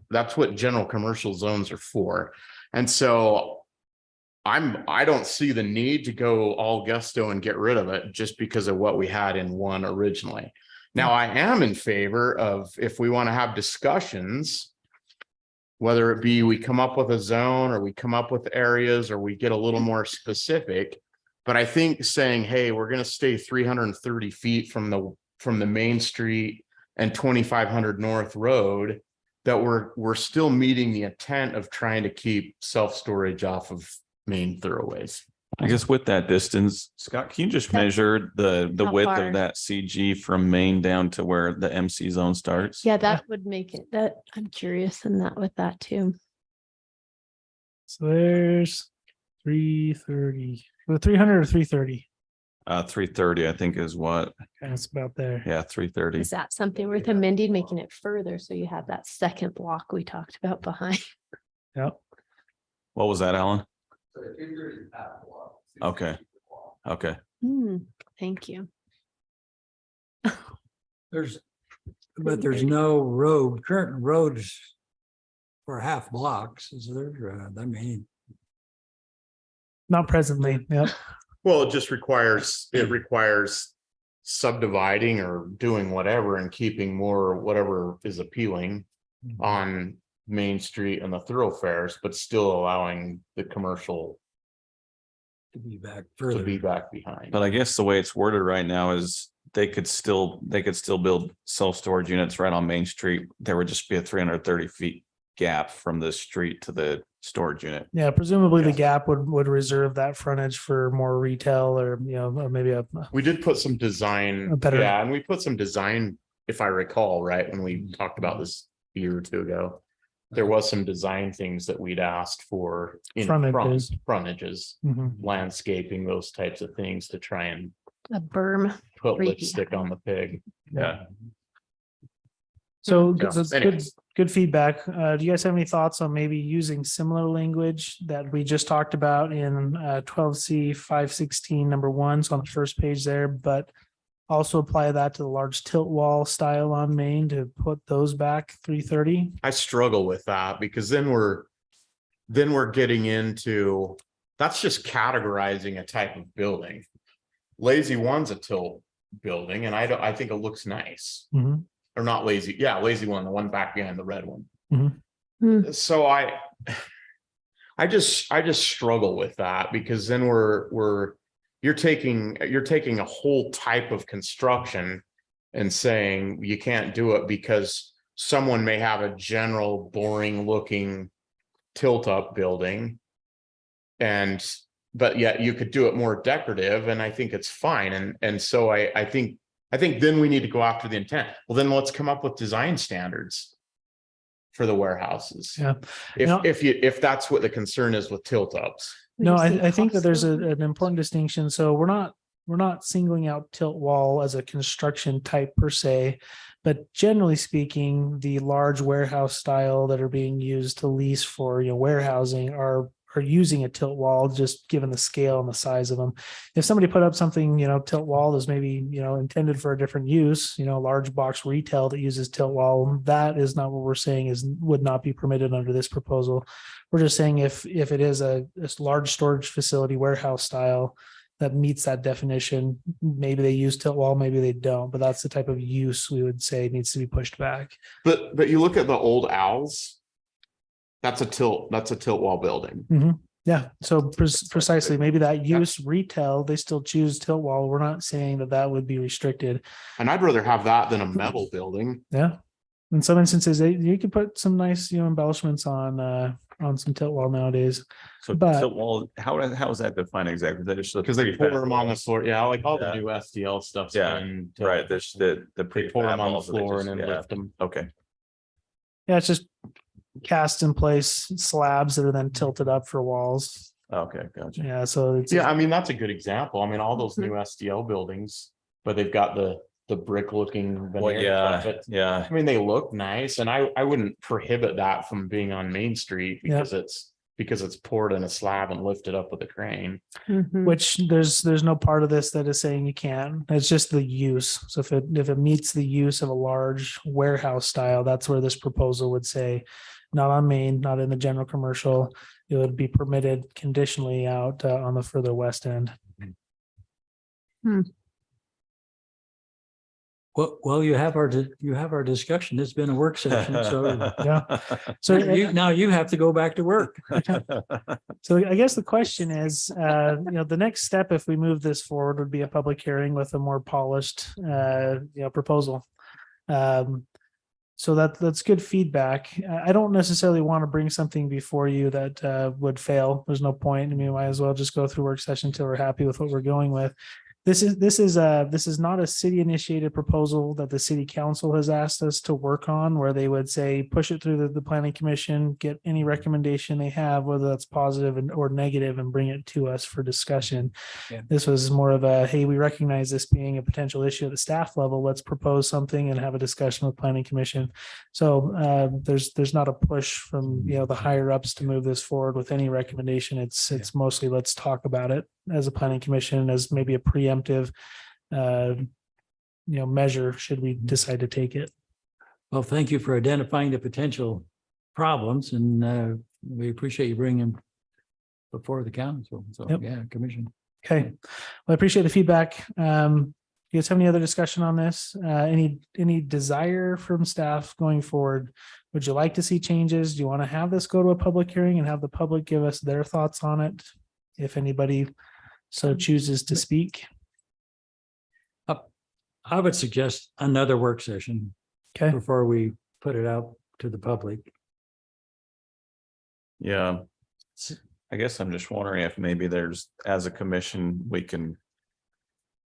That's what general commercial zones are for. And so I don't see the need to go all gusto and get rid of it just because of what we had in 1 originally. Now, I am in favor of, if we want to have discussions, whether it be we come up with a zone or we come up with areas or we get a little more specific. But I think saying, hey, we're going to stay 330 feet from the Main Street and 2500 North Road, that we're still meeting the intent of trying to keep self-storage off of main thoroughways. I guess with that distance, Scott, can you just measure the How width far? of that CG from Main down to where the MC zone starts? Yeah, that would make it, that I'm curious in that with that too. So there's 330, 300 or 330. 330, I think is what, And it's about there. yeah, 330. Is that something worth amending, making it further so you have that second block we talked about behind? Yep. What was that, Alan? Okay, okay. Thank you. But there's no road, current roads for half blocks, is there? I mean, Not presently. Yep. Well, it requires subdividing or doing whatever and keeping more whatever is appealing on Main Street and the thoroughfares, but still allowing the commercial to be back to further. be back behind. But I guess the way it's worded right now is they could still build self-storage units right on Main Street. There would just be a 330 feet gap from the street to the storage unit. Yeah, presumably the Yeah. gap would reserve that frontage for more retail or, or maybe a, We did put some design, A better- yeah, and we put some design, if I recall, right, when we talked about this a year or two ago. There was some design things that we'd asked for in Frontages. frontages, Mhm. landscaping, those types of things to try and A berm. put Right lipstick on the pig. Yeah. So Yeah, that's anyways. good feedback. Do you guys have any thoughts on maybe using similar language that we just talked about in 12C 516 number 1, so on the first page there, but also apply that to the large tilt wall style on Main to put those back 330? I struggle with that because then we're getting into, that's just categorizing a type of building. Lazy One's a tilt building and I think it looks nice. Mhm. Or not lazy, yeah, lazy one, the one back behind the red one. Mhm. Hmm. So I just struggle with that because then you're taking a whole type of construction and saying you can't do it because someone may have a general boring looking tilt up building. But yet you could do it more decorative, and I think it's fine. And so I think then we need to go after the intent. Well, then let's come up with design standards for the warehouses. Yeah. Now- If that's what the concern is with tilt ups. We No, just see I think that cost there's of- an important distinction. So we're not singling out tilt wall as a construction type per se, but generally speaking, the large warehouse style that are being used to lease for, warehousing are using a tilt wall, just given the scale and the size of them. If somebody put up something, tilt wall is maybe, intended for a different use, large box retail that uses tilt wall, that is not what we're saying would not be permitted under this proposal. We're just saying if it is a large storage facility warehouse style that meets that definition, maybe they use tilt wall, maybe they don't, but that's the type of use we would say needs to be pushed back. But you look at the old owls. That's a tilt wall building. Yeah, so precisely, maybe that use retail, they still choose tilt wall. We're not saying that would be restricted. And I'd rather have that than a metal building. Yeah. In some instances, you could put some nice, embellishments on some tilt wall nowadays. So But- tilt wall, how is that defined exactly? Is that just Because they pour them on the floor. Yeah, like all the Yeah. new SDL stuff. Yeah, right, there's the They pour them on the walls that they floor just- and then yeah. lift them. Okay, Yeah, it's just cast in place slabs that are then tilted up for walls. okay, gotcha. Yeah, so it's Yeah, I mean, that's a good example. I mean, all those new SDL buildings, but they've got the brick looking. Well, yeah, yeah, I mean, they look nice, and I wouldn't prohibit that from being on Main Street Yeah. because it's poured in a slab and lifted up with a crane. Mhm. which there's no part of this that is saying you can. It's just the use. So if it meets the use of a large warehouse style, that's where this proposal would say, not on Main, not in the general commercial. It would be permitted conditionally out on the further west end. Well, you have our discussion. It's been a work session, so Yeah. So now you have to go back to work. So I guess the question is, the next step, if we move this forward, would be a public hearing with a more polished, proposal. So that's good feedback. I don't necessarily want to bring something before you that would fail. There's no point. I mean, we might as well just go through work session until we're happy with what we're going with. This is not a city initiated proposal that the city council has asked us to work on, where they would say, push it through the planning commission, get any recommendation they have, whether that's positive or negative, and bring it to us for discussion. Yeah. This was more of a, hey, we recognize this being a potential issue at the staff level. Let's propose something and have a discussion with planning commission. So there's not a push from, the higher ups to move this forward with any recommendation. It's mostly let's talk about it as a planning commission, as maybe a preemptive measure should we decide to take it. Well, thank you for identifying the potential problems, and we appreciate you bringing them before the council. So, Yep. yeah, commission. Okay, well, I appreciate the feedback. You guys have any other discussion on this? Any desire from staff going forward? Would you like to see changes? Do you want to have this go to a public hearing and have the public give us their thoughts on it? If anybody so chooses to speak. I would suggest another work session Okay, before we put it out to the public. Yeah. I guess I'm just wondering if maybe there's, as a commission, we can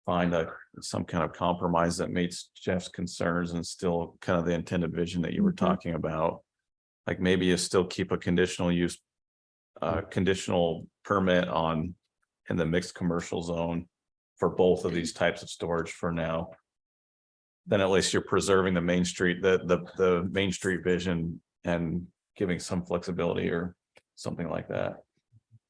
find some kind of compromise that meets Jeff's concerns and still kind of the intended vision that you were talking about. Like maybe you still keep a conditional use, conditional permit in the mixed commercial zone for both of these types of storage for now. Then at least you're preserving the Main Street, the Main Street vision, and giving some flexibility or something like that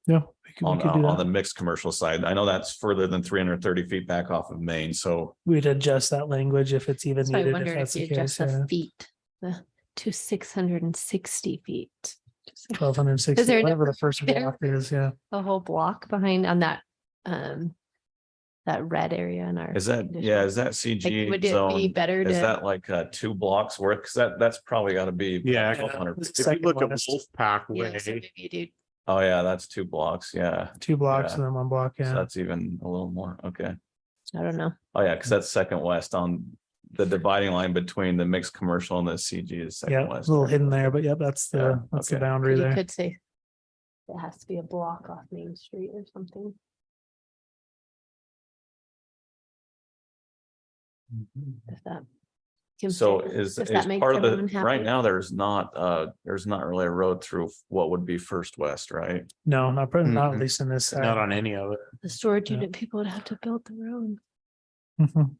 yeah, we on could do the that. mixed commercial side. I know that's further than 330 feet back off of Main, so We'd adjust that language if it's even So I needed, if wondered that's if you the adjust case. the feet, to 660 feet. 1260, Is there a whatever the number first there? block is, yeah. The whole block behind on that red area in our. is that Like, CG would it be zone? better Is to, that like 2 blocks worth? Because that's probably got to be. Yeah, 1200. The if you second look at last. Wolfpack yeah, Way, so maybe you do Oh, yeah, that's 2 blocks. Yeah. 2 blocks Yeah. and then 1 block. So Yeah. that's even a little more. Okay. I don't know. Oh, yeah, because that's second west on the dividing line between the mixed commercial and the CG is Yeah. second A west. little hidden there, but yep, that's Yeah, the okay. boundary You there. could say it has to be a block off Main Street or something. If that. can So fit- is if that makes part of everyone the, right happy. now, there's not really a road through what would be first west, right? No, not Mm-mm. at least in this side. Not on any of it. The storage Yeah. unit people would have to build the road. Mhm.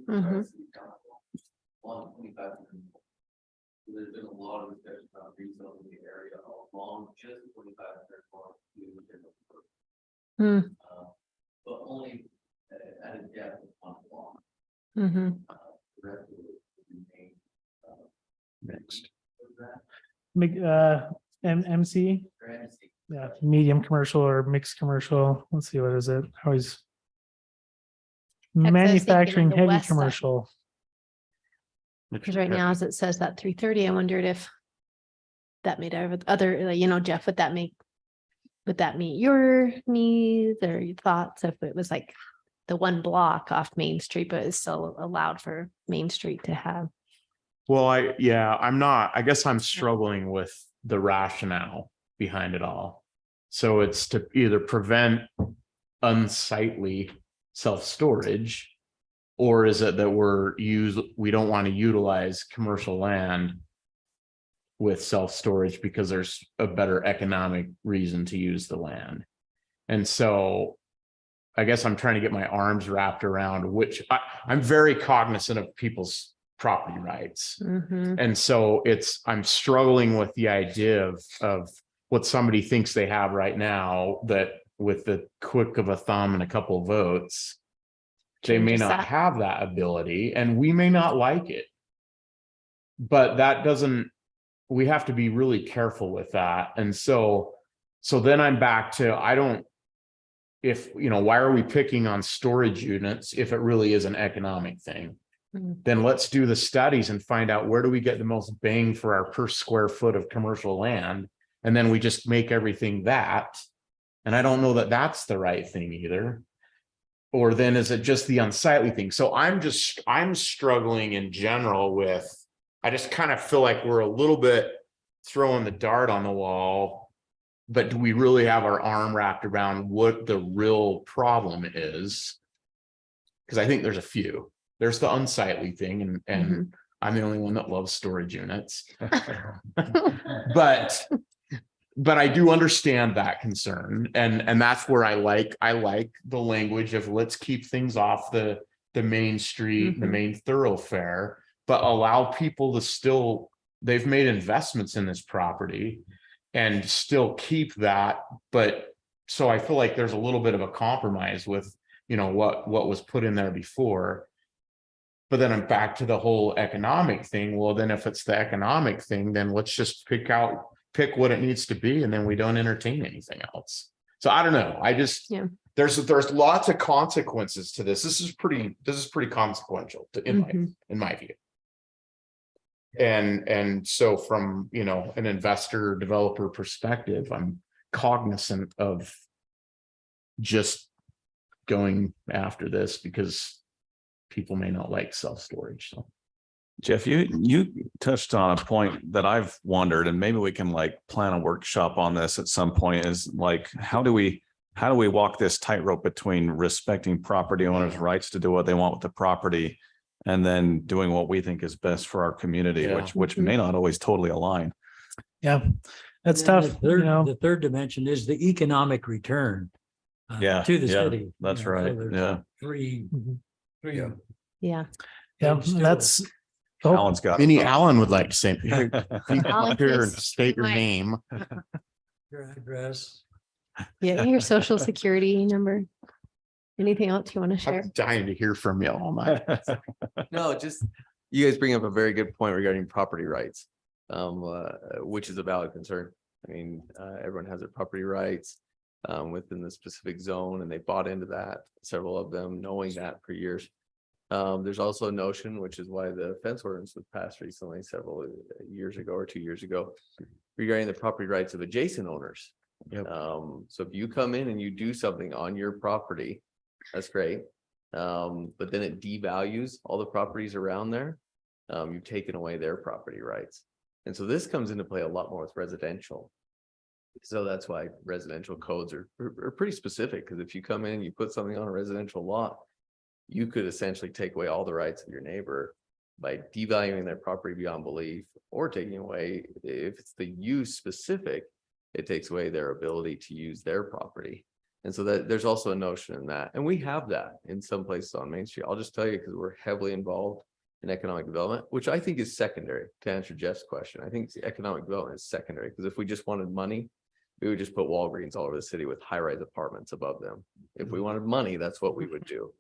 Mhm. There's been a lot of discussion about rezoning the area along just 25 Hmm. but only at a depth of 1 block. Mhm. The rest of it would remain, Mixed. MC, Ramsey. yeah, medium commercial or mixed commercial. Let's see, what is it? Always what I was thinking on manufacturing the heavy west side. commercial. Because right now, as it says that 330, I wondered if that made other, like, Jeff, would that meet your needs or your thoughts if it was like the 1 block off Main Street, but it's still allowed for Main Street to have? Well, I guess I'm struggling with the rationale behind it all. So it's to either prevent unsightly self-storage, or is it that we don't want to utilize commercial land with self-storage because there's a better economic reason to use the land? And so I guess I'm trying to get my arms wrapped around I'm very cognizant of people's property rights. Mhm. And so I'm struggling with the idea of what somebody thinks they have right now, that with the quick of a thumb and a couple of votes, they may Changes not that. have that ability, and we may not like it. But we have to be really careful with that. And so then I'm back to, why are we picking on storage units if it really is an economic thing? Mhm. Then let's do the studies and find out where do we get the most bang for our per square foot of commercial land. And then we just make everything that. And I don't know that that's the right thing either. Or then is it just the unsightly thing? So I'm struggling in general with, I just kind of feel like we're a little bit throwing the dart on the wall, but do we really have our arm wrapped around what the real problem is? Because I think there's a few. There's the unsightly thing, and I'm the only one that loves storage units. But I do understand that concern, and that's where I like the language of let's keep things off the main street, the main thoroughfare, but allow people to they've made investments in this property and still keep that. But so I feel like there's a little bit of a compromise with what was put in there before. But then I'm back to the whole economic thing. Well, then if it's the economic thing, then let's just pick what it needs to be, and then we don't entertain anything else. So I don't know. There's lots of consequences to this. This is pretty consequential in my view. And so from an investor developer perspective, I'm cognizant of just going after this because people may not like self-storage. So Jeff, you touched on a point that I've wondered, and maybe we can plan a workshop on this at some point, is how do we walk this tightrope between respecting property owners' rights to do what they want with the property and then doing what we think is best for our community, which may not always totally align. Yeah, that's And then tough. The third dimension is the economic return. To the city. That's So right. there's Yeah. Three. Yeah. Yeah, Still- that's. Alan's got. Minnie Allen would like to say, here, Alan, here and please. state your Mike. name. Your address. Yeah, your social security number. Anything else you want to share? I'm dying to hear from you all night. No, just, you guys bring up a very good point regarding property rights, which is a valid concern. I mean, everyone has their property rights within the specific zone, and they bought into that, several of them knowing that for years. There's also a notion, which is why the fence ordinance was passed recently, several years ago or 2 years ago, regarding the property rights of adjacent owners. So if you come in and you do something on your property, that's great. But then it devalues all the properties around there. You've taken away their property rights. And so this comes into play a lot more with residential. So that's why residential codes are pretty specific, because if you come in and you put something on a residential lot, you could essentially take away all the rights of your neighbor by devaluing their property beyond belief, or taking away, if it's the use specific, it takes away their ability to use their property. And so that there's also a notion in that, and we have that in some places on Main Street. I'll just tell you, because we're heavily involved in economic development, which I think is secondary to answer Jeff's question. I think economic development is secondary, because if we just wanted money, we would just put Walgreens all over the city with high-rise apartments above them. If we wanted money, that's what we would do.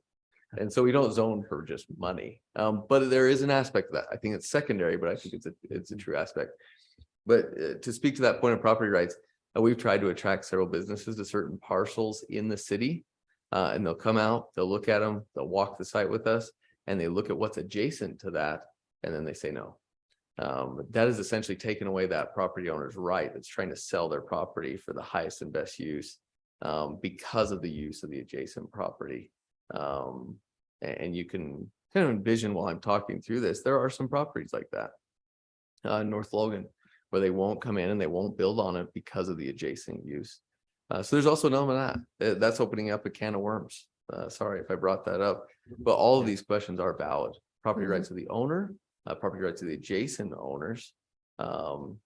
And so we don't zone for just money. But there is an aspect of that. I think it's secondary, but I think it's a true aspect. But to speak to that point of property rights, we've tried to attract several businesses to certain parcels in the city. And they'll come out, they'll look at them, they'll walk the site with us, and they look at what's adjacent to that, and then they say no. That is essentially taken away that property owner's right that's trying to sell their property for the highest and best use, because of the use of the adjacent property. And you can kind of envision while I'm talking through this, there are some properties like that. North Logan, where they won't come in and they won't build on it because of the adjacent use. So there's also an element of that. That's opening up a can of worms. Sorry if I brought that up, but all of these questions are valid. Property rights of the owner, property rights of the adjacent owners. And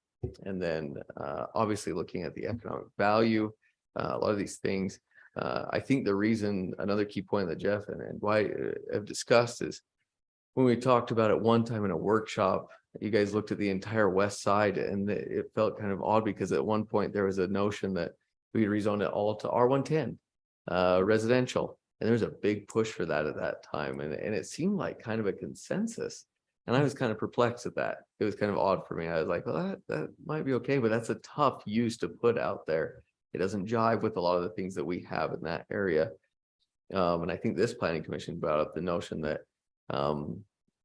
then obviously looking at the economic value, a lot of these things. I think the reason, another key point that Jeff and Dwight have discussed is when we talked about it one time in a workshop, you guys looked at the entire west side, and it felt kind of odd because at one point there was a notion that we rezoned it all to R110 residential. And there was a big push for that at that time. And it seemed like kind of a consensus. And I was kind of perplexed at that. It was kind of odd for me. I was like, well, that might be okay, but that's a tough use to put out there. It doesn't jive with a lot of the things that we have in that area. And I think this planning commission brought up the notion that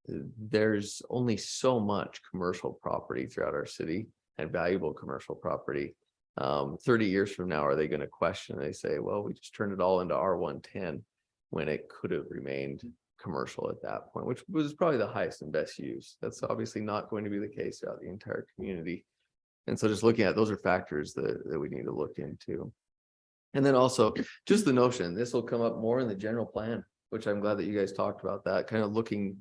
there's only so much commercial property throughout our city, and valuable commercial property. 30 years from now, are they going to question? They say, well, we just turned it all into R110 when it could have remained commercial at that point, which was probably the highest and best use. That's obviously not going to be the case throughout the entire community. And so just looking at those are factors that we need to look into. And then also just the notion, this will come up more in the general plan, which I'm glad that you guys talked about that, kind of looking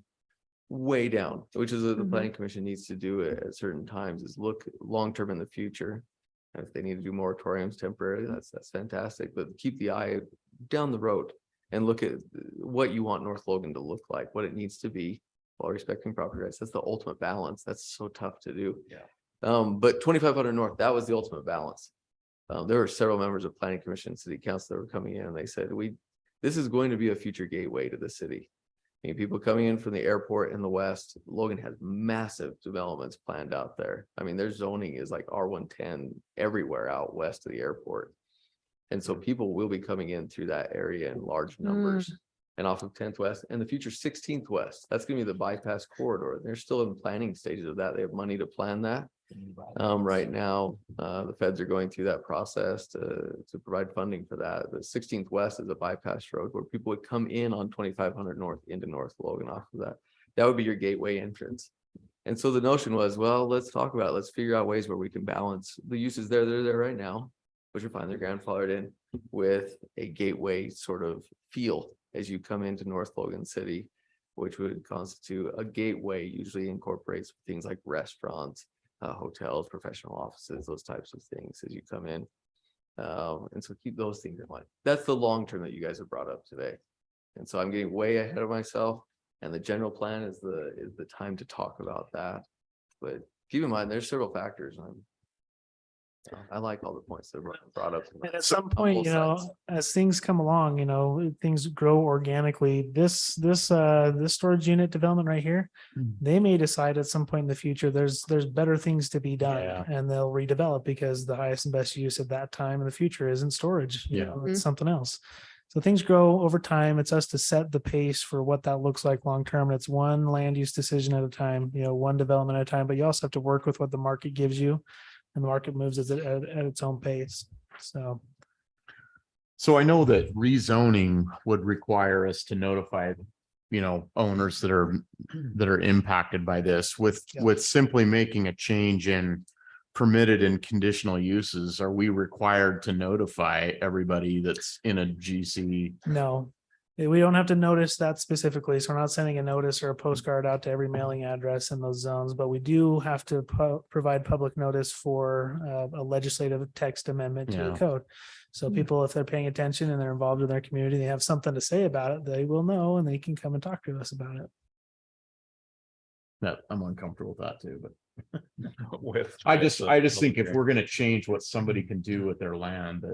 way down, which is what the planning commission needs to do at certain times, is look long-term in the future. And if they need to do moratoriums temporarily, that's fantastic, but keep the eye down the road and look at what you want North Logan to look like, what it needs to be while respecting property rights. That's the ultimate balance. That's so tough to do. Yeah. But 2500 North, that was the ultimate balance. There were several members of planning commission, city council that were coming in, and they said, this is going to be a future gateway to the city. I mean, people coming in from the airport in the west, Logan has massive developments planned out there. I mean, their zoning is like R110 everywhere out west of the airport. And so people will be coming in through that area in large numbers. And off of 10th West and the future 16th West. That's going to be the bypass corridor. They're still in planning stages of that. They have money to plan that. Right now, the feds are going through that process to provide funding for that. The 16th West is a bypass road where people would come in on 2500 North into North Logan off of that. That would be your gateway entrance. And so the notion was, well, let's talk about it. Let's figure out ways where we can balance the uses they're there right now, which are fine. They're grandfathered in with a gateway sort of feel as you come into North Logan City, which would constitute a gateway, usually incorporates things like restaurants, hotels, professional offices, those types of things as you come in. And so keep those things in mind. That's the long term that you guys have brought up today. And so I'm getting way ahead of myself, and the general plan is the time to talk about that. But keep in mind, there's several factors. I like all the points that were brought up. And at some point, you know, as things come along, you know, things grow organically. This storage unit development right here, they may decide at some point in the future, there's better things to be done, and they'll redevelop because the highest and best use at that time in the future isn't storage. You know, it's something else. So things grow over time. It's us to set the pace for what that looks like long term. It's one land use decision at a time, one development at a time, but you also have to work with what the market gives you, and the market moves at its own pace. So I know that rezoning would require us to notify, owners that are impacted by this with, Yeah. with simply making a change in permitted and conditional uses. Are we required to notify everybody that's in a GC? No, we don't have to notice that specifically. So we're not sending a notice or a postcard out to every mailing address in those zones, but we do have to provide public notice for a legislative text amendment to the Yeah. code. So people, if they're paying attention and they're involved in their community, they have something to say about it, they will know and they can come and talk to us about it. No, I'm uncomfortable with that too, but With. I just think if Okay. we're gonna change what somebody can do with their land,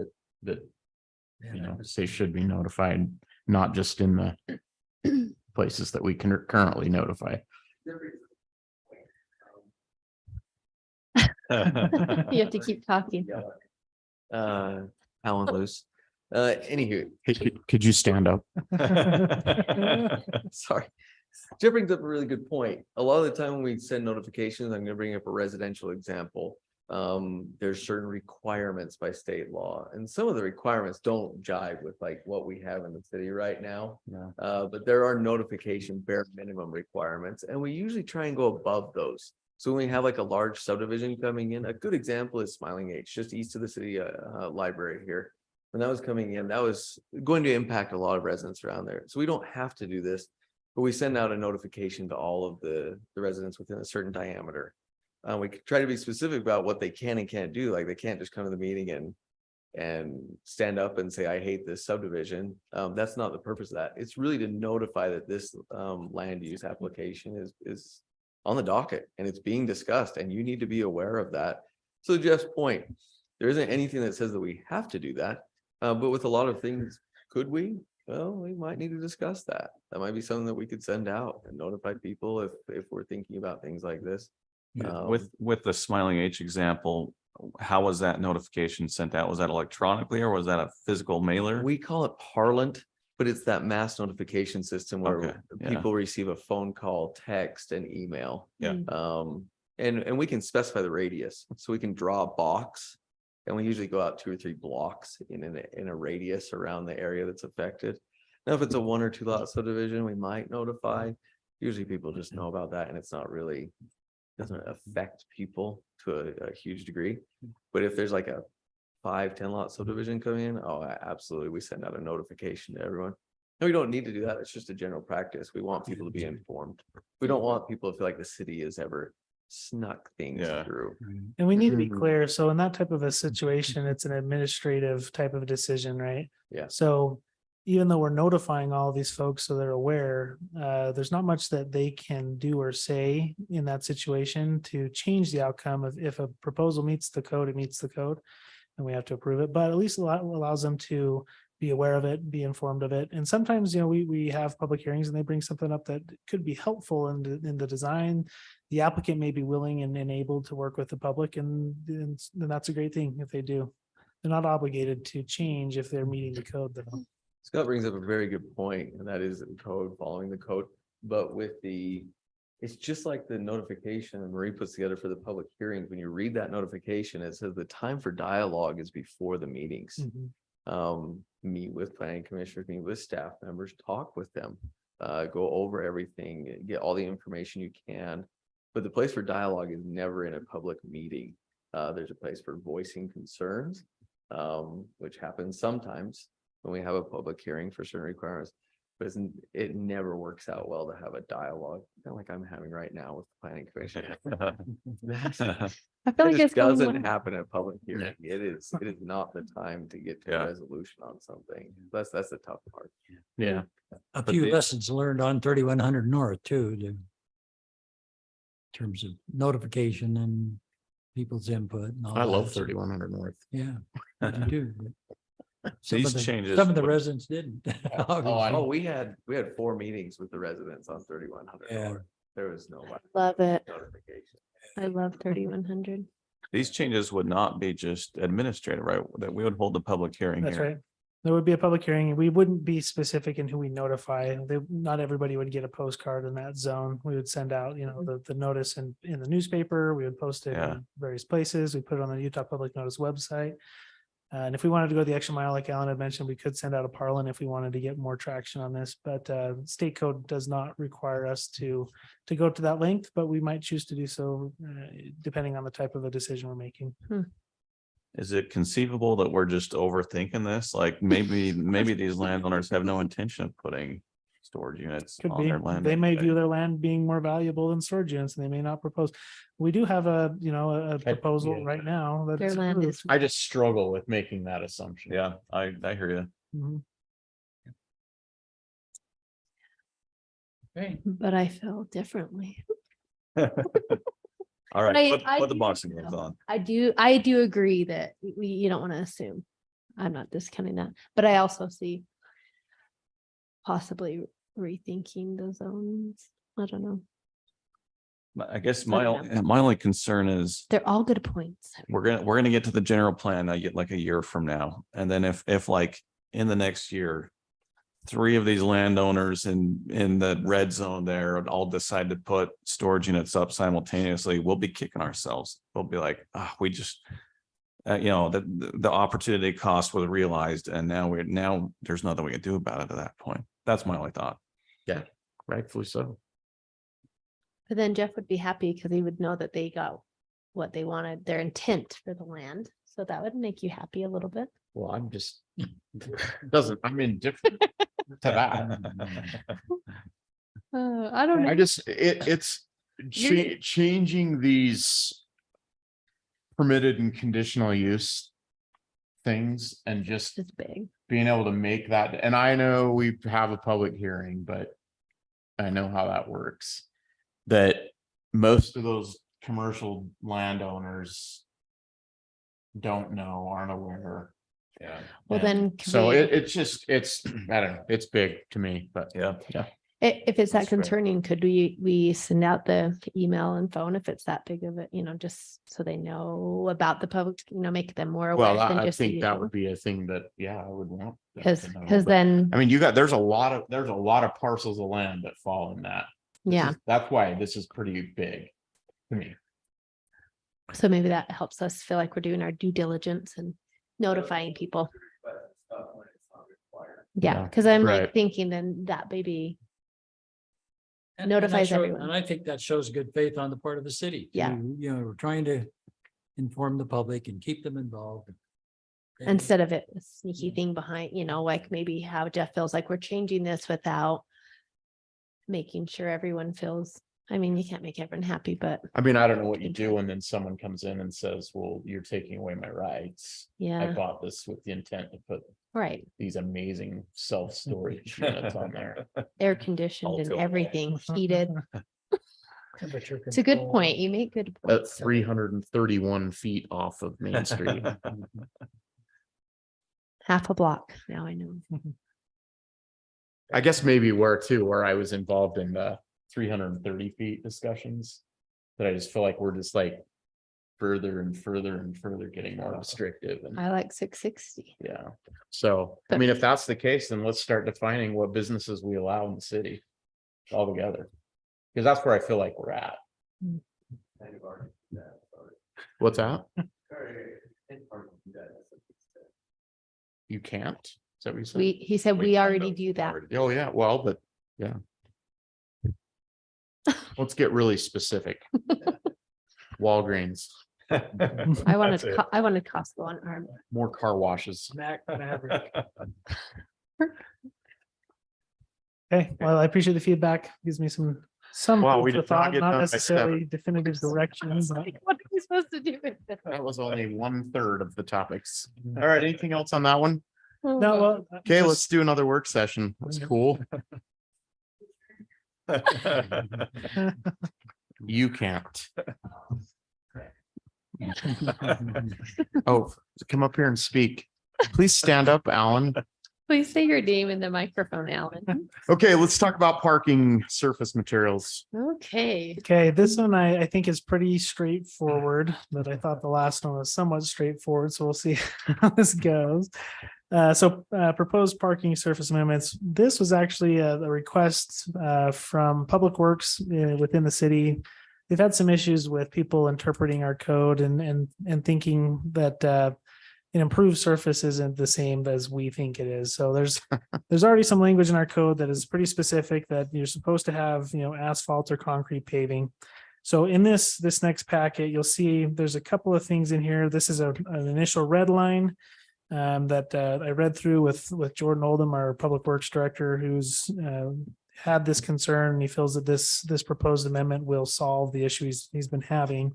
that they should be notified, not just in the places that we can currently notify. You have to keep talking. Alan Luce. Anywho, Hey, could you stand up? sorry. Jeff brings up a really good point. A lot of the time when we send notifications, I'm gonna bring up a residential example. There's certain requirements by state law, and some of the requirements don't jive with like what we have in the city right now. Yeah. But there are notification bare minimum requirements, and we usually try and go above those. So when we have like a large subdivision coming in, a good example is Smiling H, just east of the city library here. When that was coming in, that was going to impact a lot of residents around there. So we don't have to do this, but we send out a notification to all of the residents within a certain diameter. We try to be specific about what they can and can't do. Like they can't just come to the meeting and stand up and say, I hate this subdivision. That's not the purpose of that. It's really to notify that this land use application is on the docket and it's being discussed and you need to be aware of that. So Jeff's point, there isn't anything that says that we have to do that. But with a lot of things, could we? Well, we might need to discuss that. That might be something that we could send out and notify people if we're thinking about things like this. With the Smiling H example, how was that notification sent out? Was that electronically or was that a physical mailer? We call it Parlant, but it's that mass notification system where Okay, yeah. people receive a phone call, text, and email. Yeah. And we can specify the radius, so we can draw a box. And we usually go out 2 or 3 blocks in a radius around the area that's affected. Now, if it's a 1 or 2 lot subdivision, we might notify. Usually people just know about that and it's not really, doesn't affect people to a huge degree. But if there's like a 5-10 lot subdivision coming in, oh, absolutely, we send out a notification to everyone. No, we don't need to do that. It's just a general practice. We want people to be informed. We don't want people to feel like the city is ever snuck things through. And we need to be clear. So in that type of a situation, it's an administrative type of a decision, right? Yeah. So even though we're notifying all of these folks so they're aware, there's not much that they can do or say in that situation to change the outcome of if a proposal meets the code, it meets the code and we have to approve it, but at least allows them to be aware of it, be informed of it. And sometimes, we have public hearings and they bring something up that could be helpful in the design. The applicant may be willing and able to work with the public and that's a great thing if they do. They're not obligated to change if they're meeting the code though. Scott brings up a very good point, and that is the code, following the code. But it's just like the notification that Marie puts together for the public hearings. When you read that notification, it says the time for dialogue is before the meetings. Meet with planning commissioners, meet with staff members, talk with them, go over everything, get all the information you can. But the place for dialogue is never in a public meeting. There's a place for voicing concerns, which happens sometimes when we have a public hearing for certain requirements, but it never works out well to have a dialogue, kind of like I'm having right now with the planning commission. I feel like It just it's going doesn't well. happen at public hearing. It is not the time to get to a resolution on something. That's the tough part. Yeah. A But few the- lessons learned on 3100 North too, in terms of notification and people's input. And all I love that. 3100 North. Yeah, you do. These changes Some of the would- residents didn't. Oh, we had 4 meetings with the residents on 3100. Yeah. There was no Love it. notification. I love 3100. These changes would not be just administrative, right? That we would hold the public hearing That's here. right. There would be a public hearing. We wouldn't be specific in who we notify. Not everybody would get a postcard in that zone. We would send out, the notice in the newspaper. We would post it Yeah. in various places. We put it on the Utah Public Notice website. And if we wanted to go the extra mile, like Alan had mentioned, we could send out a parlin if we wanted to get more traction on this. But state code does not require us to go to that length, but we might choose to do so depending on the type of a decision we're making. Is it conceivable that we're just overthinking this? Like maybe these landowners have no intention of putting storage units Could on be. their land. They may anyway. view their land being more valuable than storage units, and they may not propose. We do have a proposal yeah. right now that Their is land is, approved. I just struggle with making that assumption. Yeah, I hear you. Mhm. Okay. but I feel differently. All right, I put the do- boxing gloves on. I do agree that you don't want to assume. I'm not discounting that, but I also see possibly rethinking the zones. I don't know. I guess I don't know. my only concern is They're all good points. we're gonna get to the general plan, I get like a year from now. And then if like in the next year, 3 of these landowners in the red zone there all decide to put storage units up simultaneously, we'll be kicking ourselves. We'll be like, we just, the opportunity cost was realized and now there's nothing we can do about it at that point. That's my only thought. Rightfully so. But then Jeff would be happy because he would know that they got what they wanted, their intent for the land. So that would make you happy a little bit. Well, I'm just, I'm indifferent to that. I don't I know. just, it's changing these permitted and conditional use things and just It's big. being able to make that, and I know we have a public hearing, but I know how that works. That most of those commercial landowners don't know, aren't aware. Yeah. Well, And then. can so we- it's I don't know, it's big to me, but Yeah. If it's that That's fair. concerning, could we send out the email and phone if it's that big of it, just so they know about the public, make them more aware well, than I just. the think that usual? would be a thing that, I would want. them Because, to know, because but- then, I mean, there's a lot of parcels of land that fall in that. yeah, That's why this is pretty big to me. so maybe that helps us feel like we're doing our due diligence and notifying people. Yeah, Yeah, because I'm right. like thinking then that maybe, And that Notifies shows- everyone. And I think that shows good faith on the part of the city. Yeah. We're trying to inform the public and keep them involved. And- instead of it a sneaky thing behind, like maybe how Jeff feels like we're changing this without making sure everyone feels, I mean, you can't make everyone happy, but I mean, I don't know what you do and then someone comes in and says, well, you're taking away my rights. I yeah, bought this with the intent to put right. these amazing self-storage units on there. Air conditioned and All-to-all. everything heated. Temperature It's a good control. point. You make good At points. 331 feet off of Main Street. Half a block. Now I know. I guess maybe where I was involved in the 330 feet discussions. That I just feel like we're just like further and further and further getting more restrictive and I like 660. yeah. So, I mean, if that's the case, then let's start defining what businesses we allow in the city altogether. Because that's where I feel like we're at. Mm. What's that? You can't? Is that what you said? He said we already do that. Oh, yeah, well, but yeah. Let's get really specific. Walgreens, I wanted, Costco on Arm. more car washes. Maverick. Okay, well, I appreciate the feedback. Gives me some Wow, food we for did not thought, get not done by necessarily definitive directions. but- What are we supposed to do with this? That was only 1/3 of the topics. All right, anything else on that one? No, well. Okay, just- let's do another work session. That's cool. You can't. Oh, come up here and speak. Please stand up, Alan. Please say your name in the microphone, Alan. Okay, let's talk about parking surface materials. Okay. Okay, this one I think is pretty straightforward, but I thought the last one was somewhat straightforward, so we'll see how this goes. Proposed parking surface amendments. This was actually a request from Public Works within the city. They've had some issues with people interpreting our code and thinking that an improved surface isn't the same as we think it is. So there's already some language in our code that is pretty specific that you're supposed to have, asphalt or concrete paving. So in this next packet, you'll see there's a couple of things in here. This is an initial red line that I read through with Jordan Oldham, our Public Works Director, who's had this concern. He feels that this proposed amendment will solve the issues he's been having.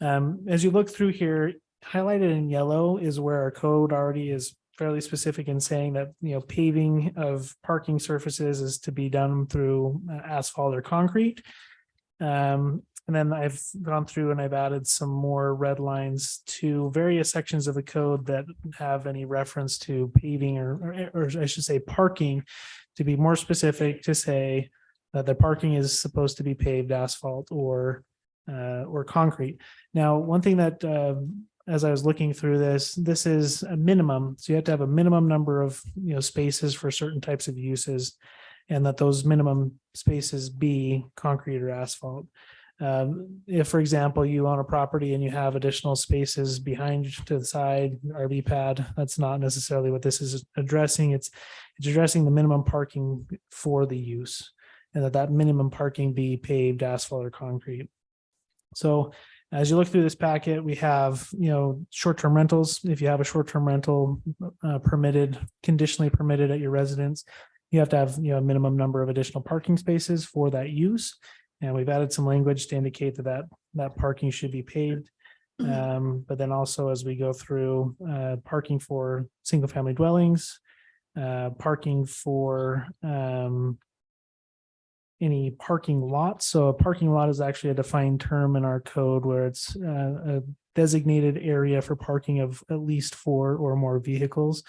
As you look through here, highlighted in yellow is where our code already is fairly specific in saying that, paving of parking surfaces is to be done through asphalt or concrete. And then I've gone through and I've added some more red lines to various sections of the code that have any reference to paving or I should say parking, to be more specific, to say that the parking is supposed to be paved asphalt or concrete. Now, one thing that as I was looking through this is a minimum. So you have to have a minimum number of spaces for certain types of uses, and that those minimum spaces be concrete or asphalt. If, for example, you own a property and you have additional spaces behind you to the side, RV pad, that's not necessarily what this is addressing. It's addressing the minimum parking for the use, and that minimum parking be paved asphalt or concrete. So as you look through this packet, we have, short-term rentals. If you have a short-term rental conditionally permitted at your residence, you have to have, a minimum number of additional parking spaces for that use. And we've added some language to indicate that parking should be paved. But then also as we go through parking for single-family dwellings, parking for any parking lot. So a parking lot is actually a defined term in our code where it's a designated area for parking of at least 4 or more vehicles.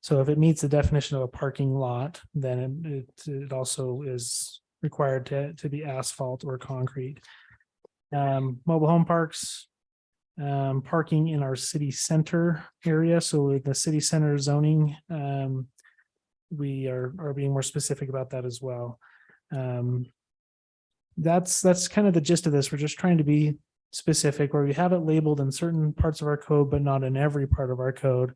So if it meets the definition of a parking lot, then it also is required to be asphalt or concrete. Mobile home parks, parking in our city center area. So in the city center zoning, we are being more specific about that as well. That's kind of the gist of this. We're just trying to be specific where we have it labeled in certain parts of our code, but not in every part of our code.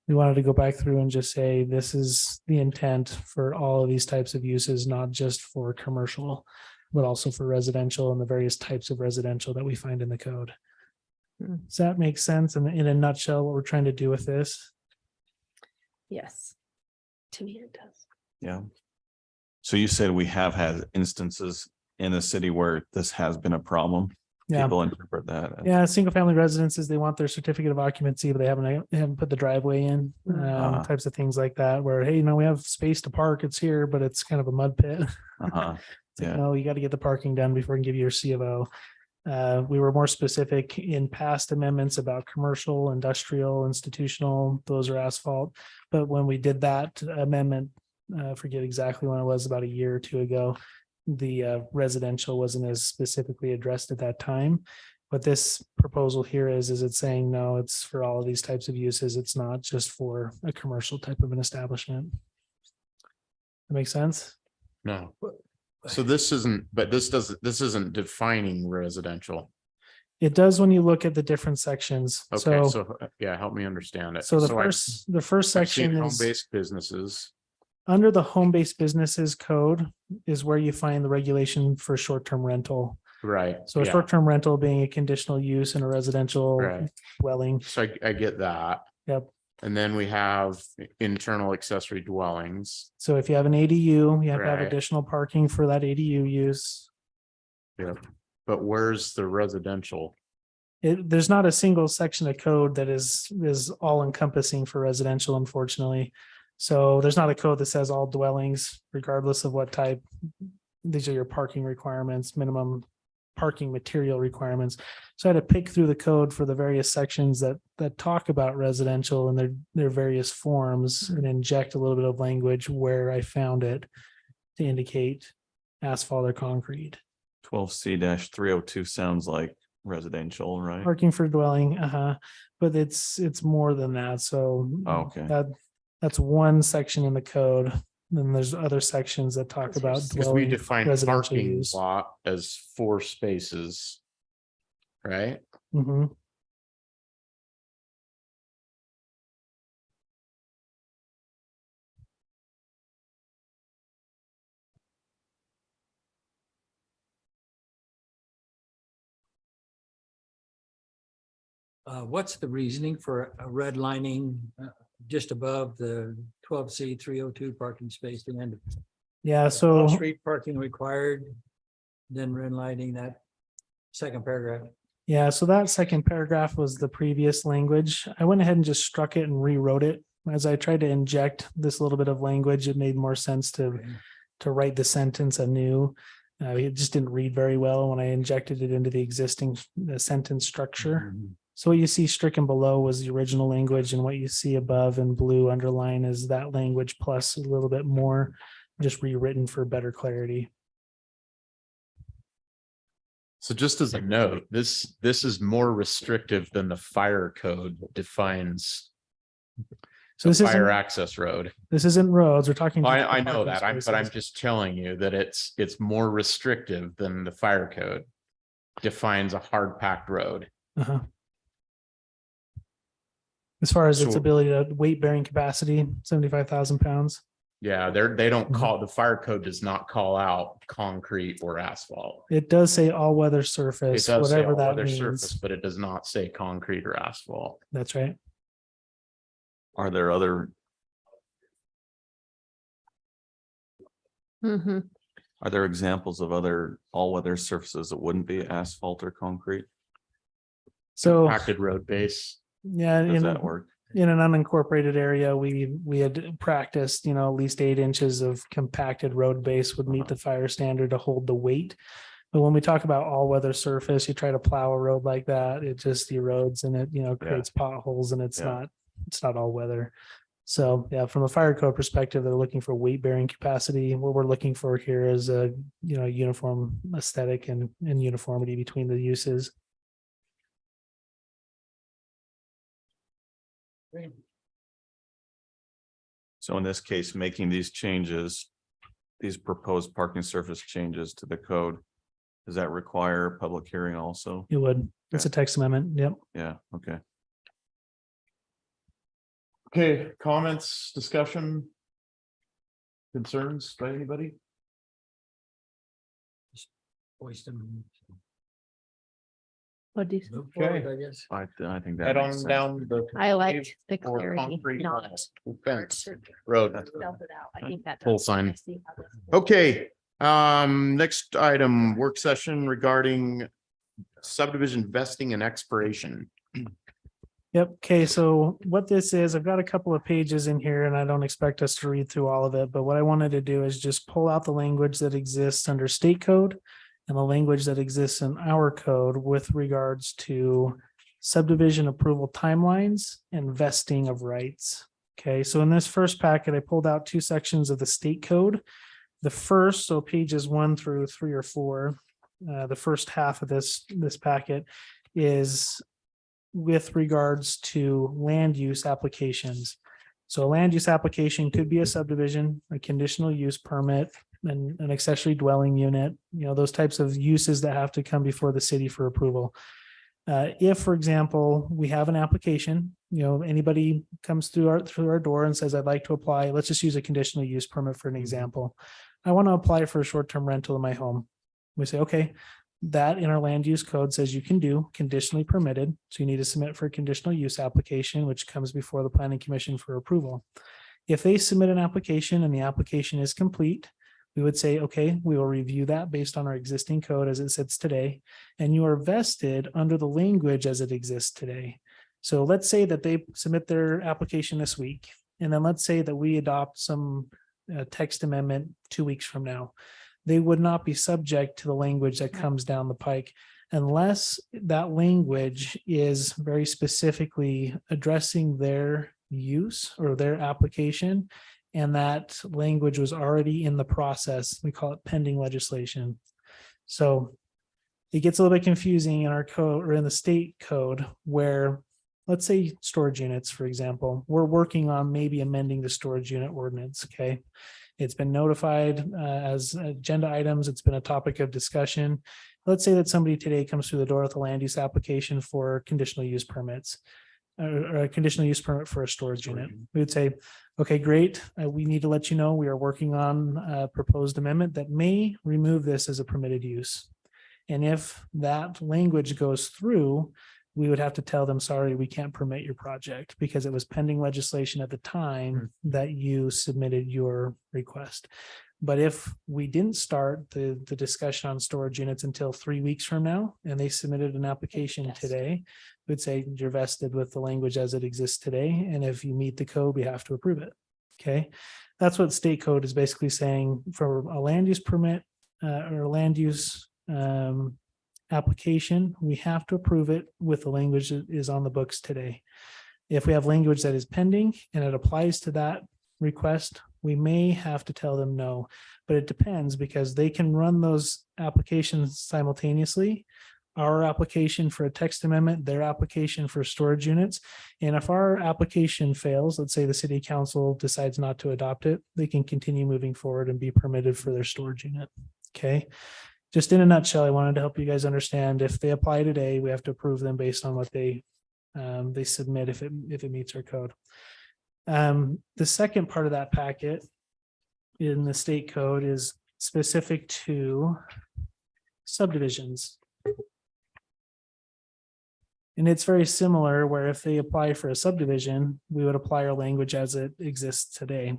We wanted to go back through and just say, this is the intent for all of these types of uses, not just for commercial, but also for residential and the various types of residential that we find in the code. Does that make sense? And in a nutshell, what we're trying to do with this? Yes. To me, it does. Yeah. So you said we have had instances in the city where this has been a problem. Yeah. People interpret that. Yeah, single family residences, they want their certificate of occupancy, but they haven't put the driveway in, types of things like that, where, hey, we have space to park, it's here, but it's kind of a mud pit. Yeah. No, you got to get the parking done before we can give you your C of O. We were more specific in past amendments about commercial, industrial, institutional, those are asphalt. But when we did that amendment, forget exactly when it was, about a year or two ago, the residential wasn't as specifically addressed at that time. What this proposal here is it's saying, no, it's for all of these types of uses. It's not just for a commercial type of an establishment. That makes sense? No. So this isn't defining residential. It does when you look at the different sections. Okay, so yeah, help me understand it. So the first section is home-based businesses. under the home-based businesses code is where you find the regulation for short-term rental. Right. So a yeah. short-term rental being a conditional use in a residential Right. dwelling. So I get that. Yep. And then we have internal accessory dwellings. So if you have an ADU, you have to have Right. additional parking for that ADU use. Yep. But where's the residential? There's not a single section of code that is all encompassing for residential, unfortunately. So there's not a code that says all dwellings, regardless of what type. These are your parking requirements, minimum parking material requirements. So I had to pick through the code for the various sections that talk about residential and their various forms and inject a little bit of language where I found it to indicate asphalt or concrete. 12C-302 sounds like residential, right? Parking for dwelling, but it's more than that. So Oh, okay. that That's one section in the code. Then there's other sections that talk about Because we dwelling define residential parking use. lot as 4 spaces. Right? Mhm. What's the reasoning for a redlining just above the 12C 302 parking space and then Yeah, so. off-street parking required, then redlining that second paragraph? Yeah, so that second paragraph was the previous language. I went ahead and just struck it and rewrote it. As I tried to inject this little bit of language, it made more sense to write the sentence anew. It just didn't read very well when I injected it into the existing sentence structure. So what you see stricken below was the original language, and what you see above in blue underline is that language plus a little bit more, just rewritten for better clarity. So just as a note, this is more restrictive than the fire code defines So this fire isn't, access road. this isn't roads. We're talking. just I the know parking that, but I'm spaces. just telling you that it's more restrictive than the fire code defines a hard packed road. Uh-huh. As far as its So- ability to weight bearing capacity, 75,000 pounds. Yeah, they don't call, the fire code does not call out concrete or asphalt. It does say all weather It surface, does say whatever all that other surface, means. but it does not say concrete or asphalt. That's right. Are there other, Mhm. are there examples of other all-weather surfaces that wouldn't be asphalt or concrete? So, Acted road base. yeah, Does in, that work? in an unincorporated area, we had practiced, at least 8 inches of compacted road base would meet the fire standard to hold the weight. But when we talk about all weather surface, you try to plow a road like that, it just erodes and it, creates potholes, and it's Yeah. not all weather. So yeah, from a fire code perspective, they're looking for weight bearing capacity. What we're looking for here is a, uniform aesthetic and uniformity between the uses. So in this case, making these changes, these proposed parking surface changes to the code, does that require a public hearing also? It would, it's a text amendment. Yep. Yeah, okay. Okay, comments, discussion? Concerns by anybody? Voice them. What do you? Move Okay. forward, I guess. I think that Head on makes sense. down the. I liked the or clarity, concrete not. fence road. Spelled it out. I think that. Full does- sign. I see how this- Okay, next item, work session regarding subdivision vesting and expiration. Yep. Okay. So what this is, I've got a couple of pages in here and I don't expect us to read through all of it, but what I wanted to do is just pull out the language that exists under state code and the language that exists in our code with regards to subdivision approval timelines and vesting of rights. Okay. So in this first packet, I pulled out 2 sections of the state code. The first, so pages 1 through 3 or 4, the first half of this packet is with regards to land use applications. So a land use application could be a subdivision, a conditional use permit, and an accessory dwelling unit, those types of uses that have to come before the city for approval. If, for example, we have an application, anybody comes through our door and says, I'd like to apply, let's just use a conditional use permit for an example. I want to apply for a short-term rental in my home. We say, okay, that in our land use code says you can do conditionally permitted. So you need to submit for a conditional use application, which comes before the planning commission for approval. If they submit an application and the application is complete, we would say, okay, we will review that based on our existing code as it sits today. And you are vested under the language as it exists today. So let's say that they submit their application this week. And then let's say that we adopt some text amendment 2 weeks from now. They would not be subject to the language that comes down the pike unless that language is very specifically addressing their use or their application. And that language was already in the process. We call it pending legislation. So it gets a little bit confusing in our code or in the state code where let's say storage units, for example, we're working on maybe amending the storage unit ordinance, okay? It's been notified as agenda items. It's been a topic of discussion. Let's say that somebody today comes through the door with a land use application for conditional use permits. Or a conditional use permit for a storage unit. We would say, okay, great. We need to let you know we are working on a proposed amendment that may remove this as a permitted use. And if that language goes through, we would have to tell them, sorry, we can't permit your project because it was pending legislation at the time that you submitted your request. But if we didn't start the discussion on storage units until 3 weeks from now, and they submitted an application today, we'd say you're vested with the language as it exists today. And if you meet the code, we have to approve it. Okay. That's what state code is basically saying for a land use permit or a land use application, we have to approve it with the language that is on the books today. If we have language that is pending and it applies to that request, we may have to tell them no, but it depends because they can run those applications simultaneously. Our application for a text amendment, their application for storage units. And if our application fails, let's say the city council decides not to adopt it, they can continue moving forward and be permitted for their storage unit. Okay. Just in a nutshell, I wanted to help you guys understand if they apply today, we have to approve them based on what they submit if it meets our code. The second part of that packet in the state code is specific to subdivisions. And it's very similar where if they apply for a subdivision, we would apply our language as it exists today.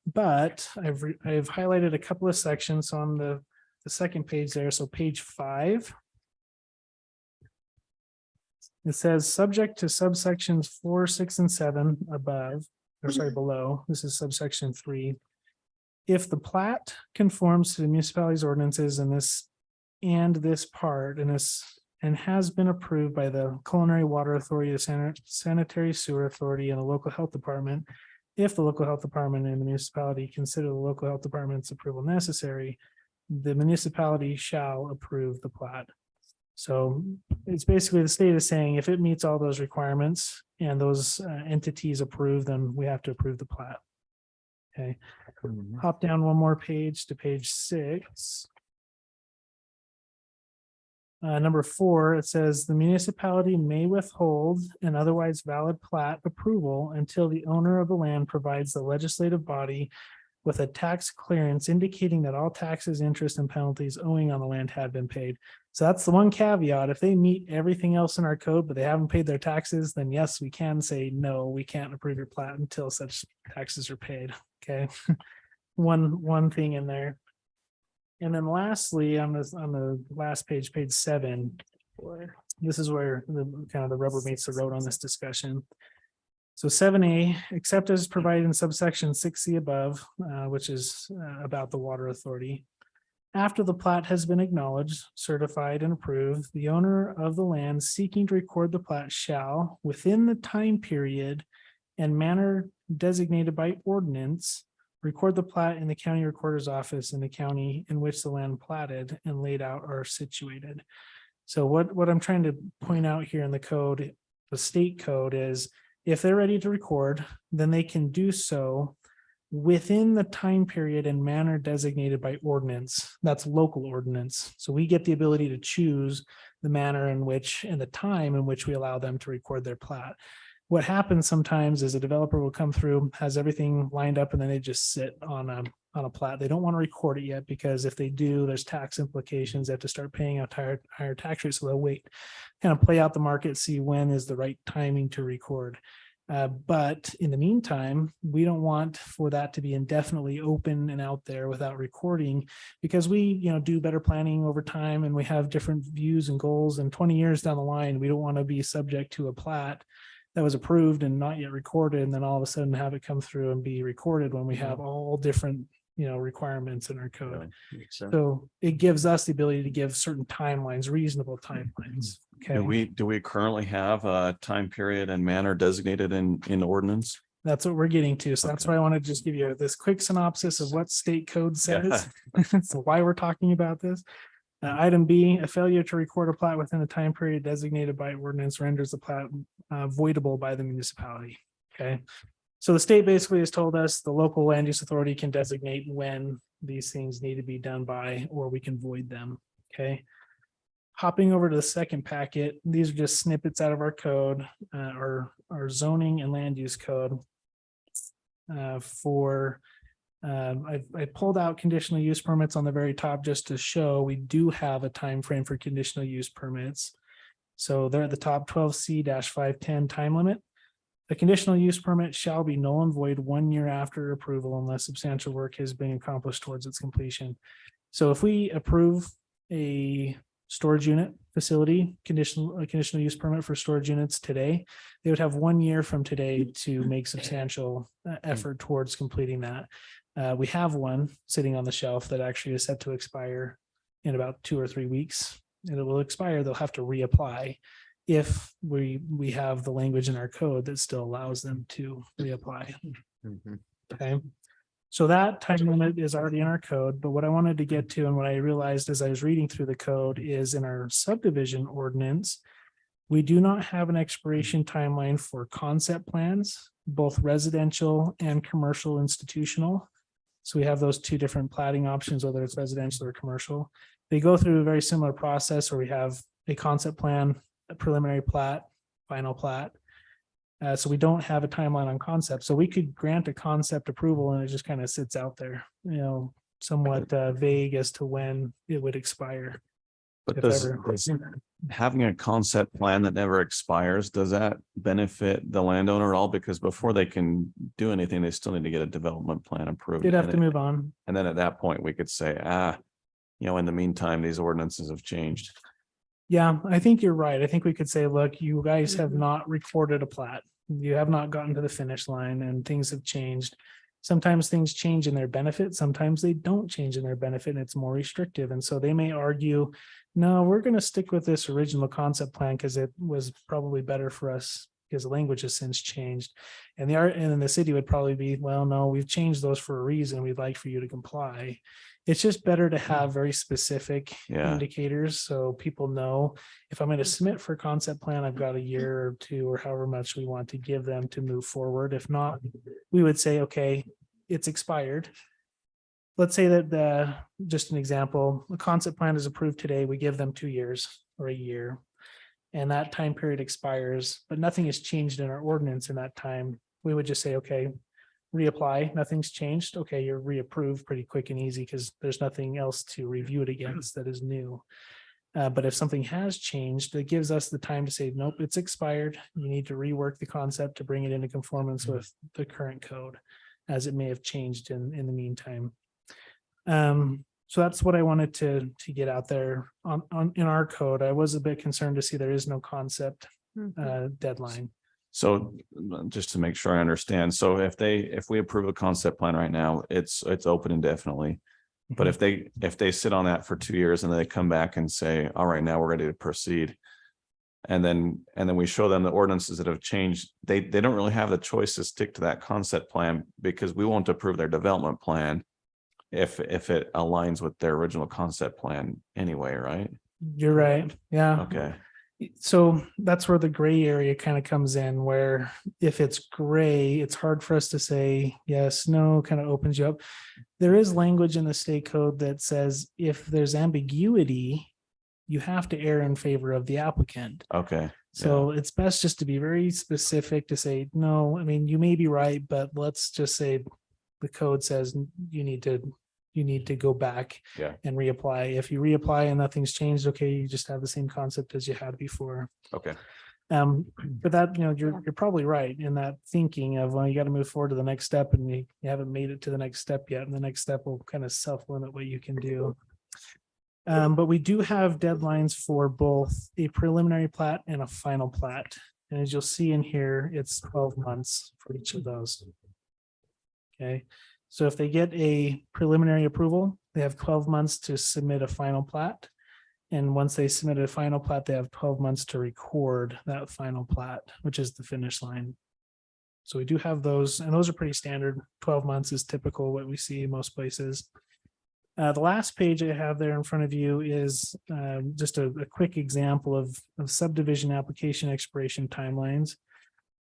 But I've highlighted a couple of sections on the second page there. So page 5. It says subject to subsections 4, 6, and 7 above, or sorry, below. This is subsection 3. If the plat conforms to the municipality's ordinances in this part and has been approved by the Culinary Water Authority, the Sanitary Sewer Authority, and the local health department, if the local health department and the municipality consider the local health department's approval necessary, the municipality shall approve the plat. So it's basically the state is saying if it meets all those requirements and those entities approve, then we have to approve the plat. Okay. Hop down one more page to page 6. Number 4, it says the municipality may withhold an otherwise valid plat approval until the owner of the land provides the legislative body with a tax clearance indicating that all taxes, interest, and penalties owing on the land had been paid. So that's the one caveat. If they meet everything else in our code, but they haven't paid their taxes, then yes, we can say, no, we can't approve your plat until such taxes are paid. Okay. One thing in there. And then lastly, on the last page, page 7, this is where the rubber meets the road on this discussion. So 7A, except as provided in subsection 6C above, which is about the water authority. After the plat has been acknowledged, certified, and approved, the owner of the land seeking to record the plat shall, within the time period and manner designated by ordinance, record the plat in the county recorder's office in the county in which the land platted and laid out are situated. So what I'm trying to point out here in the code, the state code, is if they're ready to record, then they can do so within the time period and manner designated by ordinance. That's local ordinance. So we get the ability to choose the manner in which and the time in which we allow them to record their plat. What happens sometimes is a developer will come through, has everything lined up, and then they just sit on a plat. They don't want to record it yet because if they do, there's tax implications. They have to start paying a higher tax rate. So they'll wait, kind of play out the market, see when is the right timing to record. But in the meantime, we don't want for that to be indefinitely open and out there without recording, because we, do better planning over time and we have different views and goals. And 20 years down the line, we don't want to be subject to a plat that was approved and not yet recorded, and then all of a sudden have it come through and be recorded when we have all different, requirements in our code. So it gives us the ability to give certain timelines, reasonable timelines. Okay. Do we currently have a time period and manner designated in ordinance? That's what we're getting to. So that's why I want to just give you this quick synopsis of what state code says. So why we're talking about this. Item B, a failure to record a plat within the time period designated by ordinance renders the plat voidable by the municipality. Okay. So the state basically has told us the local land use authority can designate when these things need to be done by, or we can void them. Okay. Hopping over to the second packet, these are just snippets out of our code, our zoning and land use code. I pulled out conditional use permits on the very top just to show we do have a time frame for conditional use permits. So they're at the top 12C-510 time limit. The conditional use permit shall be null and void 1 year after approval unless substantial work has been accomplished towards its completion. So if we approve a storage unit facility, conditional use permit for storage units today, they would have 1 year from today to make substantial effort towards completing that. We have one sitting on the shelf that actually is set to expire in about 2 or 3 weeks, and it will expire. They'll have to reapply if we have the language in our code that still allows them to reapply. Okay. So that time limit is already in our code, but what I wanted to get to and what I realized as I was reading through the code is in our subdivision ordinance, we do not have an expiration timeline for concept plans, both residential and commercial institutional. So we have those two different platting options, whether it's residential or commercial. They go through a very similar process where we have a concept plan, a preliminary plat, final plat. So we don't have a timeline on concept. So we could grant a concept approval and it just kind of sits out there, somewhat vague as to when it would expire. But if does ever. having a concept plan that never expires, does that benefit the landowner at all? Because before they can do anything, they still need to get a development plan approved. They'd have And to move on. And then at that point, we could say, in the meantime, these ordinances have changed. Yeah, I think you're right. I think we could say, look, you guys have not recorded a plat. You have not gotten to the finish line and things have changed. Sometimes things change in their benefit. Sometimes they don't change in their benefit and it's more restrictive. And so they may argue, no, we're going to stick with this original concept plan because it was probably better for us because the language has since changed. And then the city would probably be, well, no, we've changed those for a reason. We'd like for you to comply. It's just better to have very specific indicators so people know if I'm going to submit for a concept plan, I've got a year or two or however much we want to give them to move forward. If not, we would say, okay, it's expired. Let's say that just an example, the concept plan is approved today. We give them 2 years or a year and that time period expires, but nothing has changed in our ordinance in that time. We would just say, okay, reapply, nothing's changed. Okay, you're reapproved pretty quick and easy because there's nothing else to review it against that is new. But if something has changed, it gives us the time to say, nope, it's expired. You need to rework the concept to bring it into conformance with the current code as it may have changed in the meantime. So that's what I wanted to get out there in our code. I was a bit concerned to see there is no concept deadline. So just to make sure I understand, so if we approve a concept plan right now, it's open indefinitely. But if they sit on that for 2 years and they come back and say, all right, now we're ready to proceed. And then we show them the ordinances that have changed, they don't really have the choice to stick to that concept plan because we won't approve their development plan if it aligns with their original concept plan anyway, right? You're right. Yeah. Okay. So that's where the gray area kind of comes in, where if it's gray, it's hard for us to say yes, no, kind of opens you up. There is language in the state code that says if there's ambiguity, you have to err in favor of the applicant. Okay. So it's best just to be very specific to say, no, I mean, you may be right, but let's just say the code says you need to go back and reapply. If you reapply and nothing's changed, okay, you just have the same concept as you had before. Okay. But that, you're probably right in that thinking of, well, you got to move forward to the next step and you haven't made it to the next step yet. And the next step will kind of self-limit what you can do. But we do have deadlines for both a preliminary plat and a final plat. And as you'll see in here, it's 12 months for each of those. Okay. So if they get a preliminary approval, they have 12 months to submit a final plat. And once they submit a final plat, they have 12 months to record that final plat, which is the finish line. So we do have those, and those are pretty standard. 12 months is typical what we see in most places. The last page I have there in front of you is just a quick example of subdivision application expiration timelines.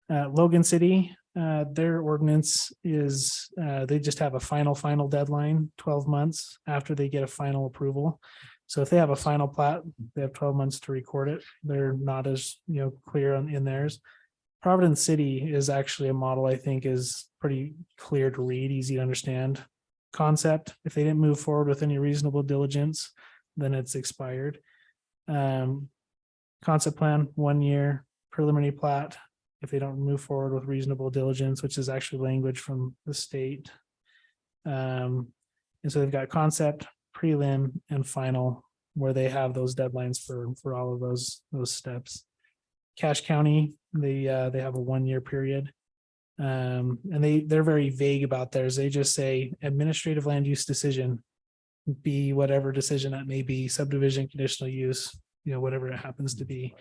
Logan City, their ordinance is they just have a final deadline, 12 months after they get a final approval. So if they have a final plat, they have 12 months to record it. They're not as, clear in theirs. Providence City is actually a model I think is pretty clear to read, easy to understand concept. If they didn't move forward with any reasonable diligence, then it's expired. Concept plan, 1 year. Preliminary plat, if they don't move forward with reasonable diligence, which is actually language from the state. And so they've got concept, prelim, and final, where they have those deadlines for all of those steps. Cache County, they have a 1 year period. And they're very vague about theirs. They just say administrative land use decision, be whatever decision that may be, subdivision, conditional use, whatever it happens to be.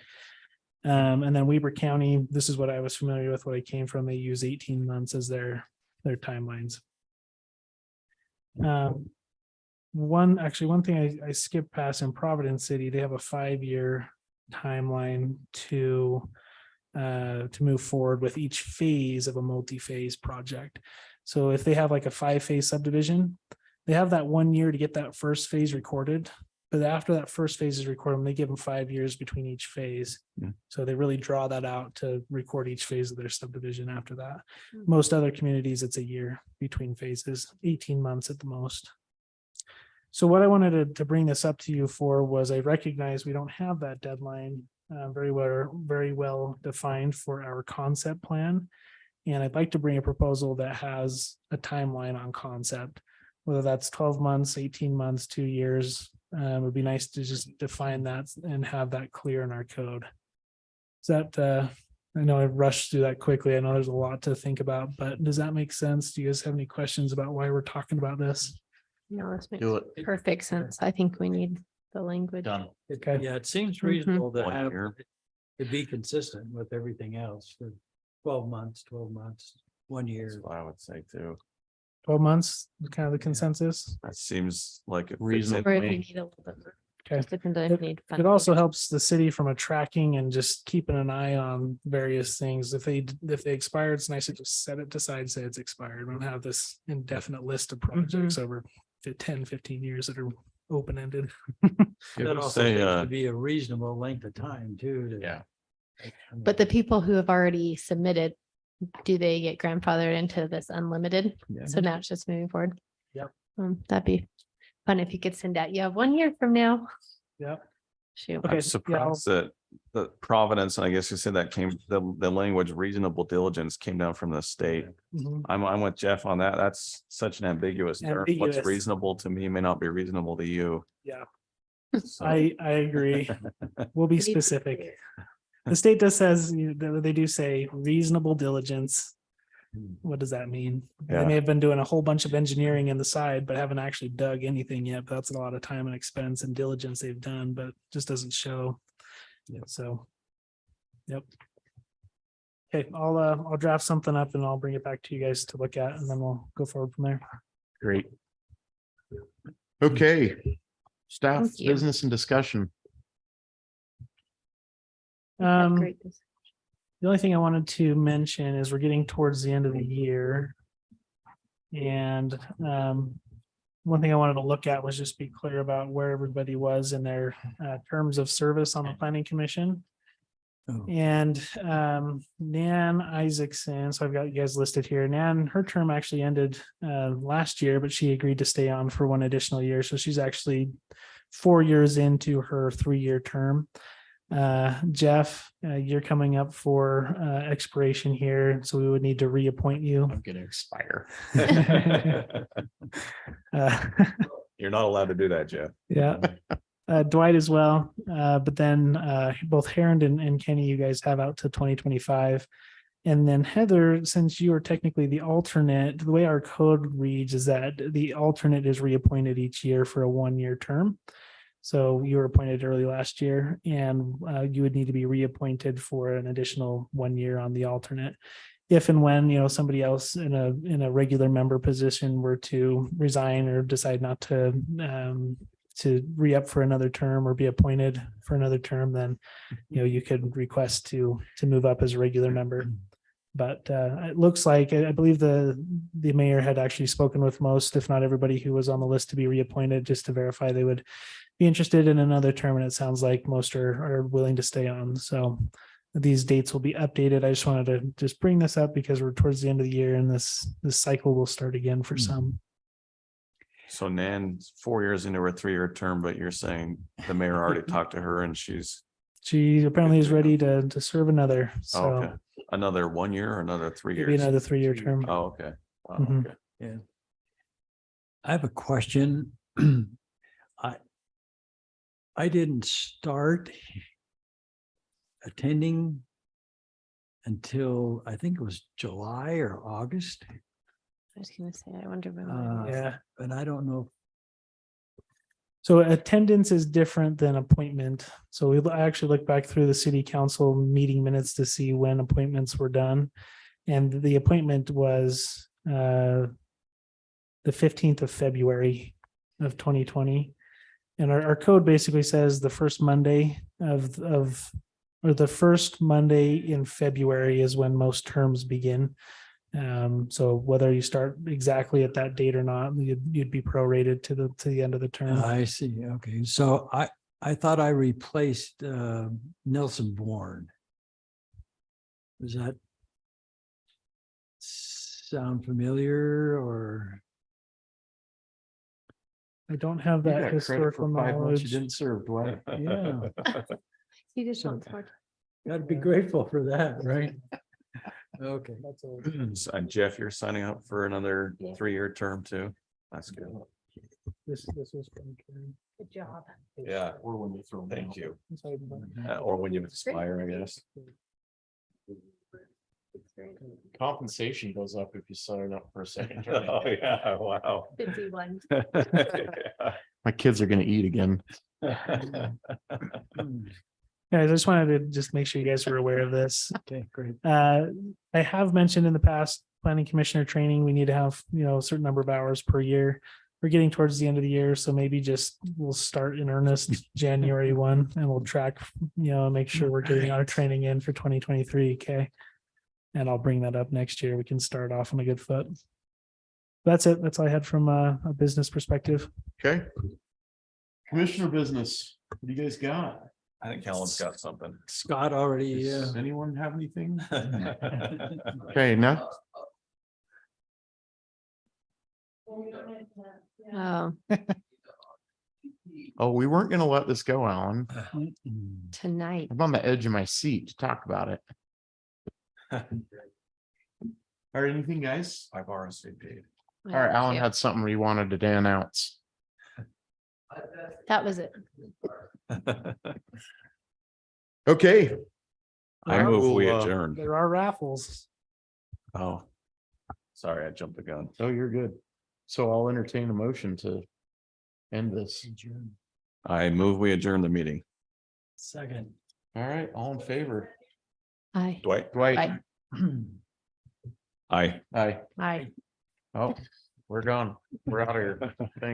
And then Weber County, this is what I was familiar with, what I came from. They use 18 months as their timelines. One thing I skipped past in Providence City, they have a 5-year timeline to move forward with each phase of a multi-phase project. So if they have like a 5-phase subdivision, they have that 1 year to get that first phase recorded. But after that first phase is recorded, they give them 5 years between each phase. Yeah. So they really draw that out to record each phase of their subdivision after that. Mhm. Most other communities, it's a year between phases, 18 months at the most. So what I wanted to bring this up to you for was I recognize we don't have that deadline very well defined for our concept plan. And I'd like to bring a proposal that has a timeline on concept, whether that's 12 months, 18 months, 2 years. It would be nice to just define that and have that clear in our code. Is that, I know I rushed through that quickly. I know there's a lot to think about, but does that make sense? Do you guys have any questions about why we're talking about this? No, this makes Do it. perfect sense. I think we need the language. Done. Okay. Yeah, it seems Mhm. reasonable to 1 have, year. to be consistent with everything else for 12 months, 1 year. That's what I would say too. 12 months is kind of the consensus. That seems like it fits Reasonable. in. Or if we me. need a little bit more. Okay. Just depends on if we need. It also helps the city from a tracking and just keeping an eye on various things. If they expire, it's nice to just set it aside, say it's expired. We don't have this indefinite list of projects over 10, 15 years that are open-ended. That also Say, seems to be a reasonable length of time too. Yeah. But the people who have already submitted, do they get grandfathered into this unlimited? Yeah. So now it's just moving forward. Yep. That'd be fun if you could send out, you have 1 year from now. Yep. Shoot. Okay. I'm surprised that the Providence, and I guess you said that came, the language reasonable diligence came down from the state. Mhm. I'm with Jeff on that. That's such an ambiguous term. Ambiguous. What's reasonable to me may not be reasonable to you. Yeah. So- I agree. We'll be We need to be specific. clear. The state does says, they do say reasonable diligence. What does that mean? They Yeah. may have been doing a whole bunch of engineering in the side, but haven't actually dug anything yet. But that's a lot of time and expense and diligence they've done, but just doesn't show. So. Yep. Okay, I'll draft something up and I'll bring it back to you guys to look at, and then we'll go forward from there. Great. Okay. Staff, Thank you. business and discussion. We've had Um, great dis- The only thing I wanted to mention is we're getting towards the end of the year. And one thing I wanted to look at was just be clear about where everybody was in their terms of service on the planning commission. Oh. And Nan Isaacson, so I've got you guys listed here. Nan, her term actually ended last year, but she agreed to stay on for 1 additional year. So she's actually 4 years into her 3-year term. Jeff, you're coming up for expiration here, so we would need to reappoint you. I'm gonna expire. Uh, You're not allowed to do that, Jeff. Yeah. Dwight as well. But then both Heron and Kenny, you guys have out to 2025. And then Heather, since you are technically the alternate, the way our code reads is that the alternate is reappointed each year for a 1-year term. So you were appointed early last year, and you would need to be reappointed for an additional 1 year on the alternate. if and when, somebody else in a regular member position were to resign or decide not to re-up for another term or be appointed for another term, then, you could request to move up as a regular member. But it looks like, I believe the mayor had actually spoken with most, if not everybody who was on the list to be reappointed, just to verify they would be interested in another term. And it sounds like most are willing to stay on. So these dates will be updated. I just wanted to just bring this up because we're towards the end of the year and this cycle will start again for some. So Nan's 4 years into her 3-year term, but you're saying the mayor already talked to her and She apparently is ready to serve another. oh, So okay. Another 1 year or another 3 maybe years? another 3-year term. Oh, okay. Wow, Mhm. okay. Yeah. I have a question. I didn't start attending until I think it was July or August. I was gonna say, I wonder. when that was. Yeah. And I don't know. So attendance is different than appointment. So I actually looked back through the city council meeting minutes to see when appointments were done. And the appointment was the 15th of February of 2020. And our code basically says the first Monday or the first Monday in February is when most terms begin. So whether you start exactly at that date or not, you'd be prorated to the end of the term. I see. Okay. So I thought I replaced Nelson Bourne. Does that sound familiar or? I don't have You that got credit historical for 5 months you knowledge. didn't serve, Dwight. Yeah, You just So- want more. gotta be grateful for that, right? Okay. And Jeff, you're signing up for another Yeah. 3-year term too. That's good. This was from Karen. Good job. Yeah. Or when you throw. Thank you. Sorry, but- Or when you expire, I guess. Compensation goes up if you sign up for a second term. Oh, yeah, wow. 51. My kids are gonna eat again. Guys, I just wanted to just make sure you guys were aware of this. Okay, great. I have mentioned in the past, planning commissioner training, we need to have, a certain number of hours per year. We're getting towards the end of the year, so maybe just we'll start in earnest January 1 and we'll track, make sure we're getting our training in for 2023. Okay. And I'll bring that up next year. We can start off on a good foot. That's it. That's all I had from a business perspective. Okay. Commissioner business, what do you guys got? I think Helen's got something. Scott already, Does anyone have anything? Okay, now, Oh, oh, we weren't gonna let this go, Alan. tonight. I'm on the edge of my seat to talk about it. All right, anything, guys? I've RSVP'd. All right, Alan had something he wanted to announce. That was it. Okay. I move we will, adjourn. There are raffles. Oh. Sorry, I jumped the gun. Oh, you're good. So I'll entertain a motion to end this. I move we adjourn the meeting. second. All right, all in favor? Aye. Dwight? Dwight? Aye. Aye. Aye. Aye. Oh, we're gone. We're out of here. Thanks.